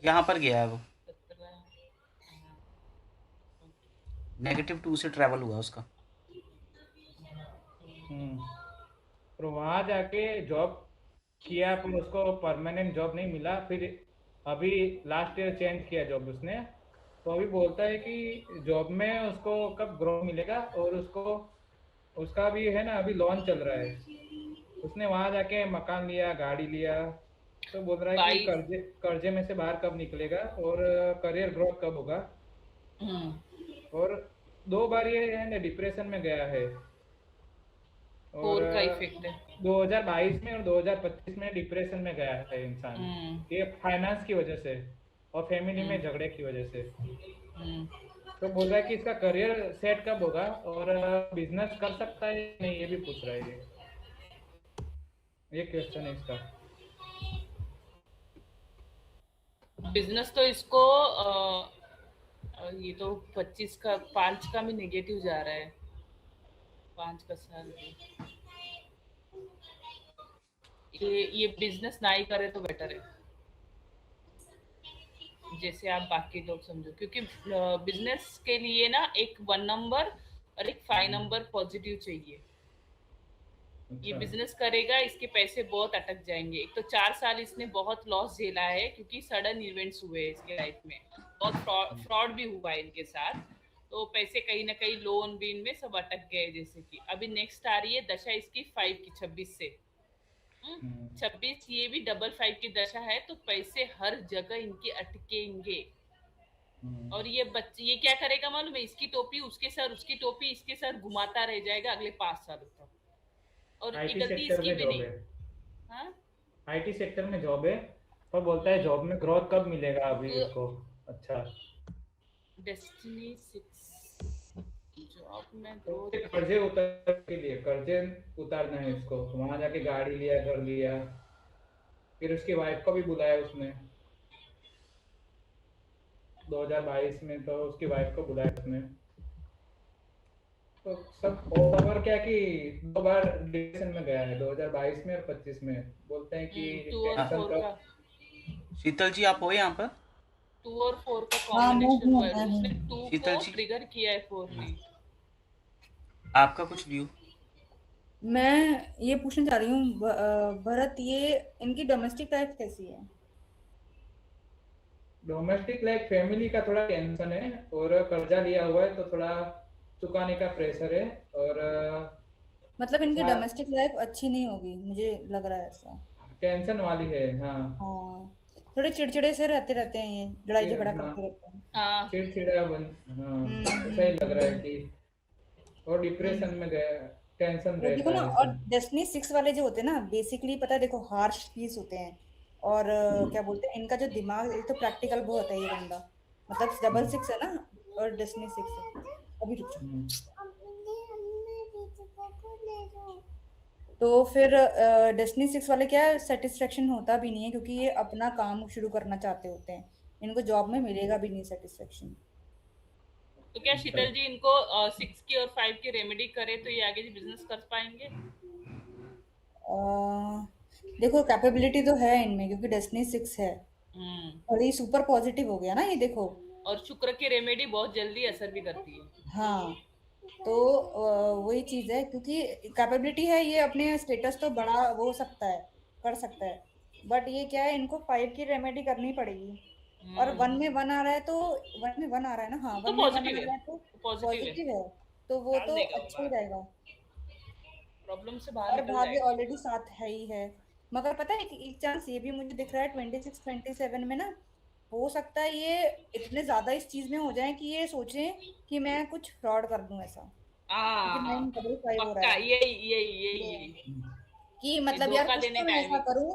Speaker 2: यहाँ पर गया है वो,
Speaker 5: 17।
Speaker 2: -2 से ट्रैवल हुआ उसका।
Speaker 4: और वहाँ जाके जॉब किया, पर उसको परमानेंट जॉब नहीं मिला। फिर अभी लास्ट ईयर चेंज किया जॉब उसने, तो अभी बोलता है कि जॉब में उसको कब ग्रो मिलेगा। और उसका भी है ना, अभी लॉन चल रहा है, उसने वहाँ जाके मकान लिया, गाड़ी लिया, तो बोल रहा है कि कर्जे में से बाहर कब निकलेगा और करियर ग्रोथ कब होगा। और 2 बार ये है ना डिप्रेशन में गया है, और
Speaker 5: का इफेक्ट है।
Speaker 4: 2022 में और 2025 में डिप्रेशन में गया है इंसान, ये फाइनेंस की वजह से और फैमिली में झगड़े की वजह से। तो बोल रहा है कि इसका करियर सेट कब होगा और बिजनेस कर सकता है नहीं, ये भी पूछ रहा है। ये क्वेश्चन है इसका।
Speaker 5: बिजनेस तो इसको ये तो 25 का 5 का भी नेगेटिव जा रहा है। 5 का साल ये बिजनेस ना ही करे तो बेटर है, जैसे आप बाकी लोग समझो। क्योंकि बिजनेस के लिए ना एक 1 नंबर और एक 5 नंबर पॉजिटिव चाहिए। ये बिजनेस करेगा, इसके पैसे बहुत अटक जाएंगे। एक तो 4 साल इसने बहुत लॉस झेला है, क्योंकि सडन इवेंट्स हुए इसके लाइफ में, बहुत फ्रॉड भी हुआ है इनके साथ। तो पैसे कहीं ना कहीं लोन बीन में सब अटक गए। जैसे कि अभी नेक्स्ट आ रही है दशा इसकी 5 की, 26 से 26, ये भी डबल 5 की दशा है, तो पैसे हर जगह इनके अटकेंगे। और ये बच्चे ये क्या करेगा मालूम है? इसकी टोपी उसके सर, उसकी टोपी इसके सर, घुमाता रह जाएगा अगले 5 सालों तक। और
Speaker 4: IT
Speaker 5: गलती
Speaker 4: सेक्टर
Speaker 5: इसकी
Speaker 4: में
Speaker 5: भी
Speaker 4: जॉब
Speaker 5: नहीं।
Speaker 4: है।
Speaker 5: हाँ,
Speaker 4: IT सेक्टर में जॉब है, पर बोलता है जॉब में ग्रोथ कब मिलेगा अभी इसको। अच्छा,
Speaker 5: डेस्टिनी 6 जॉब में
Speaker 4: तो
Speaker 5: ग्रोथ।
Speaker 4: कर्जे उतारने के लिए कर्जे उतारना है इसको, तो वहां जाके गाड़ी लिया, घर लिया, फिर उसकी वाइफ को भी बुलाया उसने 2022 में, तो उसकी वाइफ को बुलाया उसने। तो सब ओवर क्या कि 2 बार डिप्रेशन में गया है, 2022 में और 25 में। बोलते हैं कि
Speaker 5: 2 और
Speaker 4: टेंशन
Speaker 5: 4
Speaker 4: का
Speaker 5: का
Speaker 2: शीतल जी आप हो यहाँ पर?
Speaker 5: 2 और 4 का
Speaker 6: हाँ मैं
Speaker 5: कॉम्बिनेशन
Speaker 6: हूँ
Speaker 5: हुआ है,
Speaker 6: मैं
Speaker 5: तो उसने
Speaker 6: हूँ
Speaker 5: 2
Speaker 2: शीतल
Speaker 5: को
Speaker 2: जी
Speaker 5: ट्रिगर किया है 4 ने।
Speaker 2: आपका कुछ व्यू?
Speaker 6: मैं ये पूछना चाह रही हूँ भरत, ये इनकी डोमेस्टिक लाइफ कैसी है?
Speaker 4: डोमेस्टिक लाइक फैमिली का थोड़ा टेंशन है, और कर्जा लिया हुआ है तो थोड़ा चुकाने का प्रेशर है, और
Speaker 6: मतलब इनकी
Speaker 4: थोड़ा
Speaker 6: डोमेस्टिक लाइफ अच्छी नहीं होगी, मुझे लग रहा है ऐसा।
Speaker 4: टेंशन वाली है। हाँ
Speaker 6: हाँ, थोड़े चिड़चिड़े से रहते रहते हैं, ये लड़ाई झगड़ा
Speaker 4: हाँ,
Speaker 6: करते रहते हैं।
Speaker 5: हाँ
Speaker 4: चिड़चिड़ा बन। हाँ, ऐसा ही लग रहा है कि और डिप्रेशन में गया, टेंशन
Speaker 6: वो देखो
Speaker 4: रहता
Speaker 6: ना,
Speaker 4: है
Speaker 6: और
Speaker 4: सब।
Speaker 6: डेस्टिनी 6 वाले जो होते हैं ना, बेसिकली पता है, देखो हार्श पीस होते हैं। और क्या बोलते हैं, इनका जो दिमाग, एक तो प्रैक्टिकल बहुत है ये बंदा, मतलब डबल 6 है ना, और डेस्टिनी 6 है। अभी रुक जाओ।
Speaker 4: हम्म,
Speaker 6: तो फिर डेस्टिनी 6 वाले क्या है, सेटिस्फेक्शन होता भी नहीं है, क्योंकि ये अपना काम शुरू करना चाहते होते हैं, इनको जॉब में मिलेगा भी नहीं सेटिस्फेक्शन।
Speaker 5: तो क्या
Speaker 4: अच्छा।
Speaker 5: शीतल जी इनको 6 की और 5 की रेमेडी करे तो ये आगे बिजनेस कर पाएंगे?
Speaker 6: देखो कैपेबिलिटी तो है इनमें, क्योंकि डेस्टिनी 6 है,
Speaker 5: हम्म।
Speaker 6: और ये सुपर पॉजिटिव हो गया ना, ये देखो।
Speaker 5: और शुक्र की रेमेडी बहुत जल्दी असर भी करती है।
Speaker 6: हाँ, तो वही चीज है, क्योंकि कैपेबिलिटी है, ये अपने स्टेटस तो बड़ा वो हो सकता है, कर सकता है। बट ये क्या है, इनको 5 की रेमेडी करनी पड़ेगी। और 1 में 1 आ रहा है, तो 1 में 1 आ रहा है ना, हाँ
Speaker 5: तो
Speaker 6: 1 में 1
Speaker 5: पॉजिटिव
Speaker 6: आ
Speaker 5: है,
Speaker 6: रहा है तो
Speaker 5: पॉजिटिव है,
Speaker 6: पॉजिटिव है, तो वो
Speaker 5: डाल
Speaker 6: तो
Speaker 5: देगा, वो
Speaker 6: अच्छा ही रहेगा।
Speaker 5: प्रॉब्लम से बाहर
Speaker 6: और
Speaker 5: निकल
Speaker 6: भाग्य
Speaker 5: जाएगा।
Speaker 6: ऑलरेडी साथ है ही है। मगर पता है, एक चांस ये भी मुझे दिख रहा है 26 27 में ना, हो सकता है ये इतने ज्यादा इस चीज में हो जाए कि ये सोचें कि मैं कुछ फ्रॉड कर दूं ऐसा, क्योंकि
Speaker 5: हाँ
Speaker 6: 9 डबल 5 हो रहा
Speaker 5: पक्का,
Speaker 6: है।
Speaker 5: यही यही यही
Speaker 6: ये
Speaker 5: यही
Speaker 6: कि
Speaker 5: ये
Speaker 6: मतलब यार
Speaker 5: धोखा
Speaker 6: कुछ
Speaker 5: देने
Speaker 6: तो
Speaker 5: का
Speaker 6: मैं
Speaker 5: है
Speaker 6: ऐसा
Speaker 5: भी।
Speaker 6: करूं,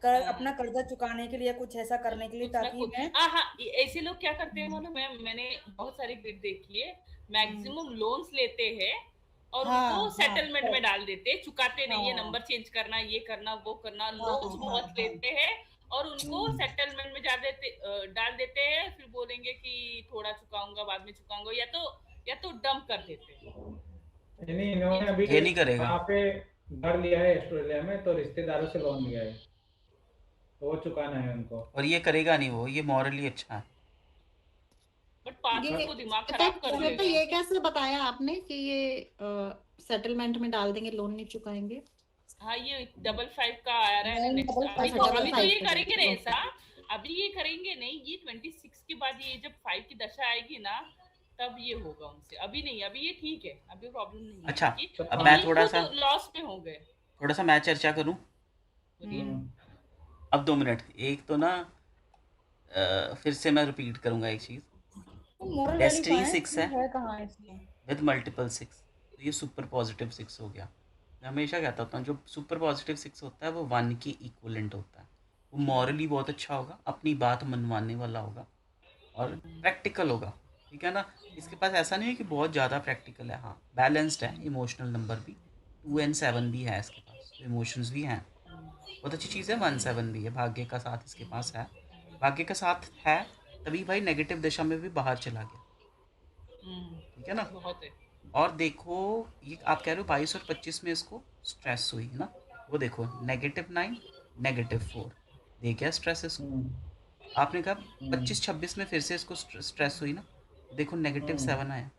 Speaker 5: हाँ
Speaker 6: अपना कर्जा चुकाने के लिए, कुछ ऐसा करने के लिए,
Speaker 5: कुछ ना
Speaker 6: ताकि
Speaker 5: कुछ,
Speaker 6: मैं
Speaker 5: हाँ ऐसे लोग क्या करते हैं मालूम है, मैंने बहुत सारी क्लिप देखी है,
Speaker 6: हम्म,
Speaker 5: मैक्सिमम लोन्स लेते हैं और
Speaker 6: हाँ
Speaker 5: उनको
Speaker 6: हाँ
Speaker 5: सेटलमेंट में डाल देते हैं, चुकाते नहीं है,
Speaker 6: हाँ
Speaker 5: नंबर चेंज करना, ये करना वो करना,
Speaker 6: हाँ
Speaker 5: लोन्स
Speaker 6: हाँ
Speaker 5: बहुत
Speaker 6: हाँ
Speaker 5: लेते हैं और उनको
Speaker 6: हम्म,
Speaker 5: सेटलमेंट में डाल देते हैं, फिर बोलेंगे कि थोड़ा चुकाऊंगा बाद में चुकाऊंगा, या तो डंप कर देते हैं।
Speaker 4: नहीं,
Speaker 5: ये
Speaker 4: इन्होंने अभी
Speaker 2: ये नहीं करेगा।
Speaker 4: वहाँ पे घर लिया है ऑस्ट्रेलिया में, तो रिश्तेदारों से लोन लिया है, तो वो चुकाना है उनको।
Speaker 2: और ये करेगा नहीं, वो ये मॉरली अच्छा है।
Speaker 5: बट पास्ट में
Speaker 1: ये
Speaker 5: वो दिमाग
Speaker 1: पता
Speaker 5: खराब कर
Speaker 1: है, तो
Speaker 5: लेगा।
Speaker 1: ये कैसे बताया आपने कि ये सेटलमेंट में डाल देंगे, लोन नहीं चुकाएंगे?
Speaker 5: हाँ ये 55 का आ रहा है ना
Speaker 6: 9
Speaker 5: नेक्स्ट,
Speaker 6: डबल
Speaker 5: अभी
Speaker 6: 5
Speaker 1: अच्छा,
Speaker 5: तो
Speaker 6: आ रहा
Speaker 1: डबल
Speaker 5: अभी तो
Speaker 6: है।
Speaker 1: फाइव
Speaker 5: ये
Speaker 1: पे
Speaker 5: करेंगे ना
Speaker 1: डाल,
Speaker 5: ऐसा,
Speaker 1: ओके।
Speaker 5: अभी ये करेंगे नहीं, ये 26 के बाद ये जब 5 की दशा आएगी ना, तब ये होगा उनसे, अभी नहीं, अभी ये ठीक है, अभी प्रॉब्लम नहीं है,
Speaker 2: अच्छा,
Speaker 5: क्योंकि
Speaker 4: तो
Speaker 2: अब
Speaker 5: अभी
Speaker 2: मैं
Speaker 5: ये
Speaker 2: थोड़ा
Speaker 5: खुद
Speaker 2: सा
Speaker 5: लॉस में हो गए।
Speaker 2: मैं चर्चा करूं।
Speaker 5: बोलिए।
Speaker 2: अब 2 मिनट, एक तो ना फिर से मैं रिपीट करूंगा एक चीज़।
Speaker 6: मोरल वैल्यू
Speaker 2: डेस्टिनी
Speaker 6: कहाँ है,
Speaker 2: 6 है
Speaker 6: है कहाँ है इसमें?
Speaker 2: विद मल्टीपल 6, तो ये सुपर पॉजिटिव 6 हो गया। मैं हमेशा कहता होता हूँ जो सुपर पॉजिटिव 6 होता है वो 1 की इक्वलेंट होता है। वो मॉरली बहुत अच्छा होगा, अपनी बात मनवाने वाला होगा और प्रैक्टिकल होगा, ठीक है ना। इसके पास ऐसा नहीं है कि बहुत ज़्यादा प्रैक्टिकल है, हाँ बैलेंस्ड है। इमोशनल नंबर भी 2 एंड 7 भी है इसके पास, तो इमोशंस भी हैं, बहुत अच्छी चीज़ है। 1 7 भी है, भाग्य का साथ इसके पास है। भाग्य का साथ है तभी भाई नेगेटिव दिशा में भी बाहर चला गया, ठीक है ना।
Speaker 5: बहुत है।
Speaker 2: और देखो ये आप कह रहे हो 22 और 25 में इसको स्ट्रेस हुई है ना, वो देखो -9 -4 दे गया स्ट्रेस इसको। आपने कहा 25 26 में फिर से इसको स्ट्रेस हुई ना, देखो -7 आया,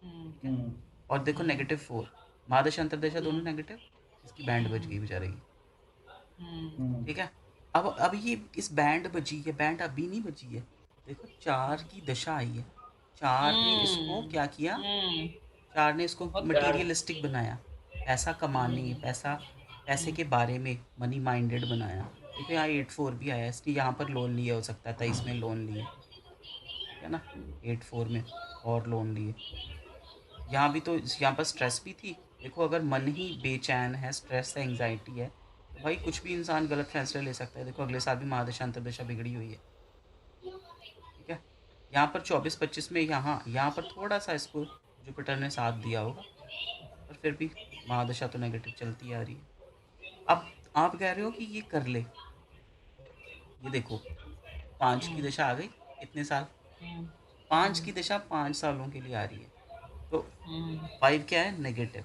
Speaker 2: ठीक है। और देखो -4 महादशा अंतरदशा दोनों नेगेटिव, इसकी बैंड बज गई बेचारे की, ठीक है। अब ये इस बैंड बजी है, बैंड अभी नहीं बजी है, देखो 4 की दशा आई है, 4 ने इसको क्या किया, 4 ने इसको
Speaker 5: बहुत
Speaker 2: मटेरियलिस्टिक बनाया, पैसा कमाने, पैसे के बारे में मनी माइंडेड बनाया। देखो यहाँ 8 4 भी आया, इसलिए यहाँ पर लोन लिया हो सकता था, इसमें लोन लिए, ठीक है ना। 8 4 में और लोन लिए, यहाँ भी तो यहाँ पर स्ट्रेस भी थी। देखो अगर मन ही बेचैन है, स्ट्रेस है, एंग्जाइटी है, तो भाई कुछ भी इंसान गलत फैसले ले सकता है। देखो अगले साल भी महादशा अंतरदशा बिगड़ी हुई है, ठीक है। यहाँ पर 24 25 में यहाँ पर थोड़ा सा इसको जुपिटर ने साथ दिया होगा, पर फिर भी महादशा तो नेगेटिव चलती आ रही है। अब आप कह रहे हो कि ये कर ले, ये देखो 5 की दशा आ गई, कितने साल? 5 की दशा 5 सालों के लिए आ रही है, तो 5 क्या है? नेगेटिव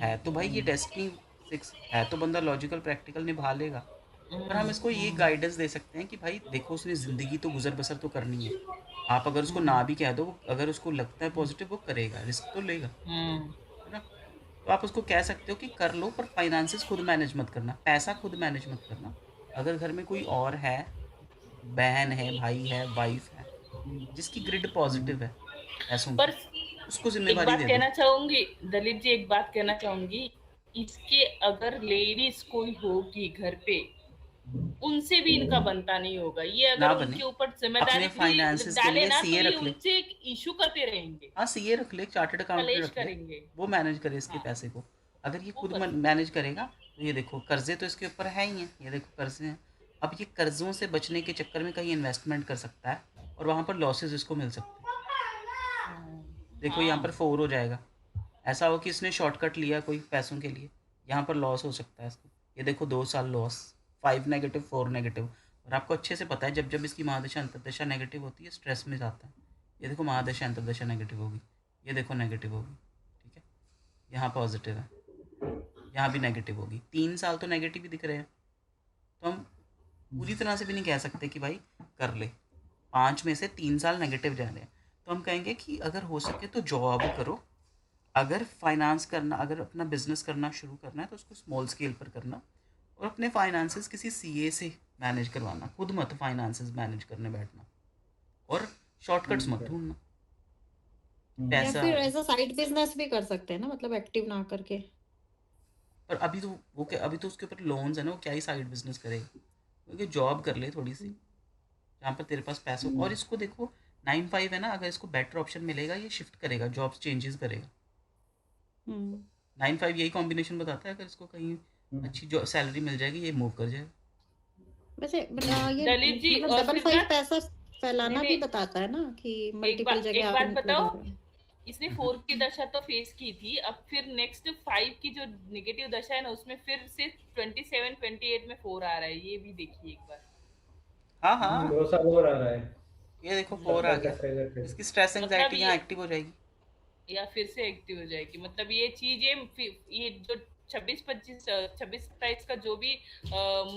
Speaker 2: है। तो भाई ये डेस्टिनी 6 है, तो बंदा लॉजिकल प्रैक्टिकल निभा लेगा। पर हम इसको ये गाइडेंस दे सकते हैं कि भाई देखो उसने ज़िंदगी तो गुजर बसर तो करनी है। आप अगर उसको ना भी कह दो, अगर उसको लगता है पॉजिटिव, वो करेगा, रिस्क तो लेगा, है ना? तो आप उसको कह सकते हो कि कर लो, पर फाइनेंसेस खुद मैनेज मत करना, पैसा खुद मैनेज मत करना। अगर घर में कोई और है, बहन है, भाई है, वाइफ है, जिसकी ग्रिड पॉजिटिव है पैसों
Speaker 5: पर
Speaker 2: की, उसको
Speaker 5: एक
Speaker 2: जिम्मेवारी
Speaker 5: बात
Speaker 2: दे दो।
Speaker 5: कहना चाहूंगी दलीप जी, एक बात कहना चाहूंगी, इसके अगर लेडीज कोई होगी घर पे, उनसे भी इनका बनता नहीं होगा। ये अगर
Speaker 2: ना बने,
Speaker 5: उनके ऊपर
Speaker 2: अपने
Speaker 5: जिम्मेदारी
Speaker 2: फाइनेंसेस के
Speaker 5: डाले
Speaker 2: लिए
Speaker 5: ना, तो
Speaker 2: सीए
Speaker 5: ये
Speaker 2: रख ले।
Speaker 5: उनसे एक इशू करते रहेंगे,
Speaker 2: हाँ, सीए रख ले, चार्टर्ड अकाउंटेंट
Speaker 5: कलेश
Speaker 2: रख ले,
Speaker 5: करेंगे।
Speaker 2: वो मैनेज करे इसके
Speaker 5: हाँ,
Speaker 2: पैसे को। अगर ये
Speaker 5: वो
Speaker 2: खुद
Speaker 5: कर सकते
Speaker 2: मैनेज करेगा, तो ये देखो कर्जे तो इसके ऊपर है ही हैं, ये देखो कर्जे हैं। अब ये कर्जों से बचने के चक्कर में कहीं इन्वेस्टमेंट कर सकता है, और वहाँ पर लॉसेज इसको मिल सकते हैं। देखो यहाँ पर 4 हो जाएगा। ऐसा हो कि इसने शॉर्टकट लिया कोई पैसों के लिए, यहाँ पर लॉस हो सकता है इसको। ये देखो 2 साल लॉस, 5 नेगेटिव, 4 नेगेटिव। और आपको अच्छे से पता है जब जब इसकी महादशा अंतर्दशा नेगेटिव होती है, स्ट्रेस में जाता है। ये देखो महादशा अंतर्दशा नेगेटिव होगी, ये देखो नेगेटिव होगी, ठीक है। यहाँ पॉजिटिव है, यहाँ भी नेगेटिव होगी। 3 साल तो नेगेटिव ही दिख रहे हैं, तो हम पूरी तरह से भी नहीं कह सकते कि भाई कर ले। 5 में से 3 साल नेगेटिव जा रहे हैं, तो हम कहेंगे कि अगर हो सके तो जॉब करो। अगर फाइनेंस करना, अगर अपना बिजनेस करना शुरू करना है, तो उसको स्मॉल स्केल पर करना, और अपने फाइनेंसेस किसी सीए से मैनेज करवाना। खुद मत फाइनेंसेस मैनेज करने बैठना, और शॉर्टकट्स मत ढूंढना।
Speaker 1: या
Speaker 2: पैसा
Speaker 1: फिर एज अ साइड बिजनेस भी कर सकते हैं ना, मतलब एक्टिव ना करके।
Speaker 2: पर अभी तो वो क्या, अभी तो उसके ऊपर लोन्स है ना, वो क्या ही साइड बिजनेस करेगा? क्योंकि जॉब कर ले थोड़ी सी, जहाँ पर तेरे पास पैसों। और इसको देखो 9-5 है ना, अगर इसको बेटर ऑप्शन मिलेगा, ये शिफ्ट करेगा, जॉब्स चेंजेस करेगा। 9-5 यही कॉम्बिनेशन बताता है, अगर इसको कहीं अच्छी जो सैलरी मिल जाएगी, ये मूव कर जाएगा।
Speaker 1: वैसे ये
Speaker 5: दलीप जी,
Speaker 1: मतलब
Speaker 5: और
Speaker 1: डबल
Speaker 5: फिर
Speaker 1: 5
Speaker 5: ना,
Speaker 1: पैसा फैलाना भी
Speaker 5: नहीं,
Speaker 1: बताता है ना, कि
Speaker 5: एक
Speaker 1: मल्टीपल जगह
Speaker 5: एक
Speaker 1: आप
Speaker 5: बात
Speaker 1: इनको
Speaker 5: बताओ,
Speaker 1: कर रहे हैं।
Speaker 5: इसने 4 की दशा तो फेस की थी, अब फिर नेक्स्ट 5 की जो नेगेटिव दशा है ना, उसमें फिर से 27-28 में 4 आ रहा है, ये भी देखिए एक बार।
Speaker 2: हाँ हाँ,
Speaker 4: 2 साल और आ रहा है,
Speaker 2: ये देखो 4 आ गया।
Speaker 4: चक्कर इधर पे।
Speaker 2: इसकी स्ट्रेस
Speaker 5: मतलब
Speaker 2: एंजाइटी यहाँ एक्टिव हो जाएगी।
Speaker 5: या फिर से एक्टिव हो जाएगी, मतलब ये चीजें ये जो 26-27 का जो भी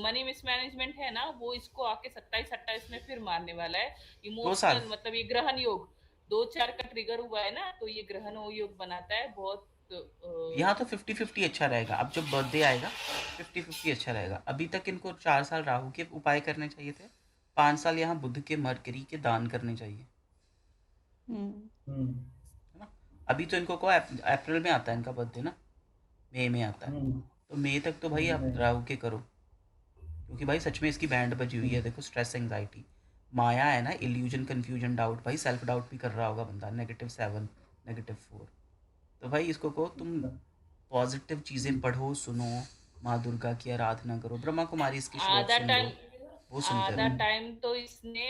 Speaker 5: मनी मिसमैनेजमेंट है ना, वो इसको आके 27-28 में फिर मारने वाला है।
Speaker 2: 2 साल
Speaker 5: इमोशनल, मतलब ये ग्रहण योग 2-4 का ट्रिगर हुआ है ना, तो ये ग्रहण योग बनाता है बहुत।
Speaker 2: यहाँ तो 50-50 अच्छा रहेगा। अब जब बर्थडे आएगा 50-50 अच्छा रहेगा। अभी तक इनको 4 साल राहु के उपाय करने चाहिए थे, 5 साल यहाँ बुध के, मरकरी के दान करने चाहिए, है ना? अभी तो इनको को अप्रैल में आता है इनका बर्थडे ना, मई में आता है, तो मई तक तो भाई आप राहु के करो, क्योंकि भाई सच में इसकी बैंड बजी हुई है। देखो स्ट्रेस एंजाइटी, माया है ना, इल्यूजन, कन्फ्यूजन, डाउट। भाई सेल्फ डाउट भी कर रहा होगा बंदा, -7, -4। तो भाई इसको कहो तुम पॉजिटिव चीज़ें पढ़ो, सुनो, माँ दुर्गा की आराधना करो, ब्रह्मा कुमारी इसके श्लोक
Speaker 5: आधा
Speaker 2: सुन लो,
Speaker 5: टाइम
Speaker 2: वो सुनते
Speaker 5: आधा
Speaker 2: रहो।
Speaker 5: टाइम तो इसने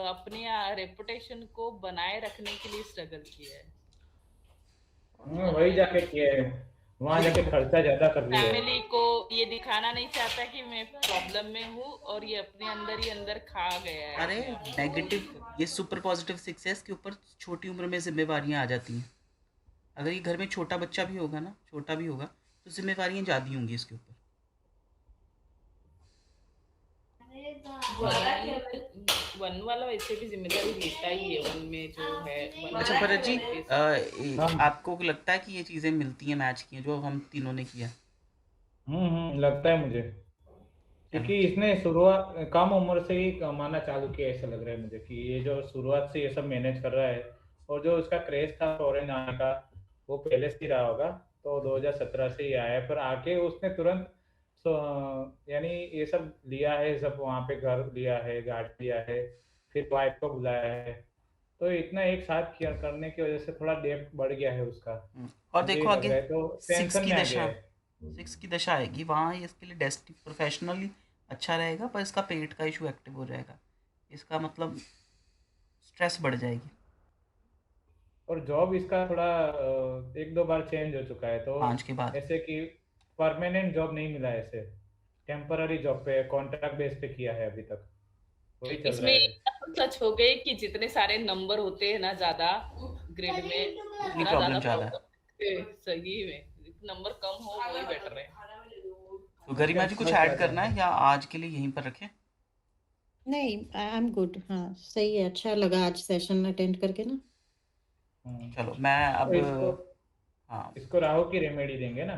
Speaker 5: अपने रेपुटेशन को बनाए रखने के लिए स्ट्रगल किया है,
Speaker 4: वही जाके किया है, वहां जाके खर्चा ज्यादा कर दिया है।
Speaker 5: फैमिली को ये दिखाना नहीं चाहता कि मैं प्रॉब्लम में हूँ, और ये अपने अंदर ही अंदर खा गया है।
Speaker 2: अरे नेगेटिव, ये सुपर पॉजिटिव सक्सेस के ऊपर छोटी उम्र में जिम्मेवारियां आ जाती हैं। अगर ये घर में छोटा बच्चा भी होगा ना, छोटा भी होगा, तो जिम्मेवारियां ज़्यादा होंगी इसके ऊपर।
Speaker 5: वन वाला वैसे भी जिम्मेदारी लेता ही है, वन में जो है।
Speaker 2: अच्छा भरत जी,
Speaker 4: हाँ।
Speaker 2: आपको लगता है कि ये चीज़ें मिलती हैं, मैच की हैं जो हम तीनों ने किया?
Speaker 4: लगता है मुझे, क्योंकि इसने शुरुआत कम उम्र से ही कमाना चालू किया, ऐसा लग रहा है मुझे कि ये जो शुरुआत से ये सब मैनेज कर रहा है, और जो उसका क्रेज था फॉरेन आने का, वो पहले से ही रहा होगा। तो 2017 से ही आया है, पर आके उसने तुरंत यानी ये सब लिया है, सब वहाँ पे घर लिया है, गाड़ी लिया है, फिर वाइफ को बुलाया है, तो इतना एक साथ किया करने की वजह से थोड़ा डेप्थ बढ़ गया है उसका,
Speaker 2: और
Speaker 4: मुझे
Speaker 2: देखो
Speaker 4: लग
Speaker 2: आगे
Speaker 4: रहा है, तो
Speaker 2: 6
Speaker 4: टेंशन
Speaker 2: की
Speaker 4: में आ
Speaker 2: दशा,
Speaker 4: गया है।
Speaker 2: 6 की दशा आएगी, वहाँ ये इसके लिए डेस्टिनी प्रोफेशनली अच्छा रहेगा, पर इसका पेट का इशू एक्टिव हो जाएगा। इसका मतलब स्ट्रेस बढ़ जाएगी।
Speaker 4: और जॉब इसका थोड़ा 1-2 बार चेंज हो चुका है, तो
Speaker 2: 5 के बाद
Speaker 4: ऐसे कि परमानेंट जॉब नहीं मिला ऐसे। टेम्पररी जॉब पे कॉन्ट्रैक्ट बेस पे किया है अभी तक, वही चल रहा
Speaker 5: इसमें
Speaker 4: है।
Speaker 5: एक बात तो सच हो गई कि जितने सारे नंबर होते हैं ना ज्यादा ग्रिड में
Speaker 2: उतनी
Speaker 5: उतना
Speaker 2: प्रॉब्लम
Speaker 5: ज्यादा
Speaker 2: ज्यादा है।
Speaker 5: प्रॉब्लम सही में नंबर कम हो वही बेटर है।
Speaker 2: तो गरिमा जी कुछ ऐड करना है या आज के लिए यहीं पर रखें?
Speaker 1: नहीं, आई एम गुड। हाँ सही है, अच्छा लगा आज सेशन अटेंड करके ना।
Speaker 2: चलो मैं अब
Speaker 4: इसको
Speaker 2: हाँ
Speaker 4: इसको राहु की रेमेडी देंगे ना।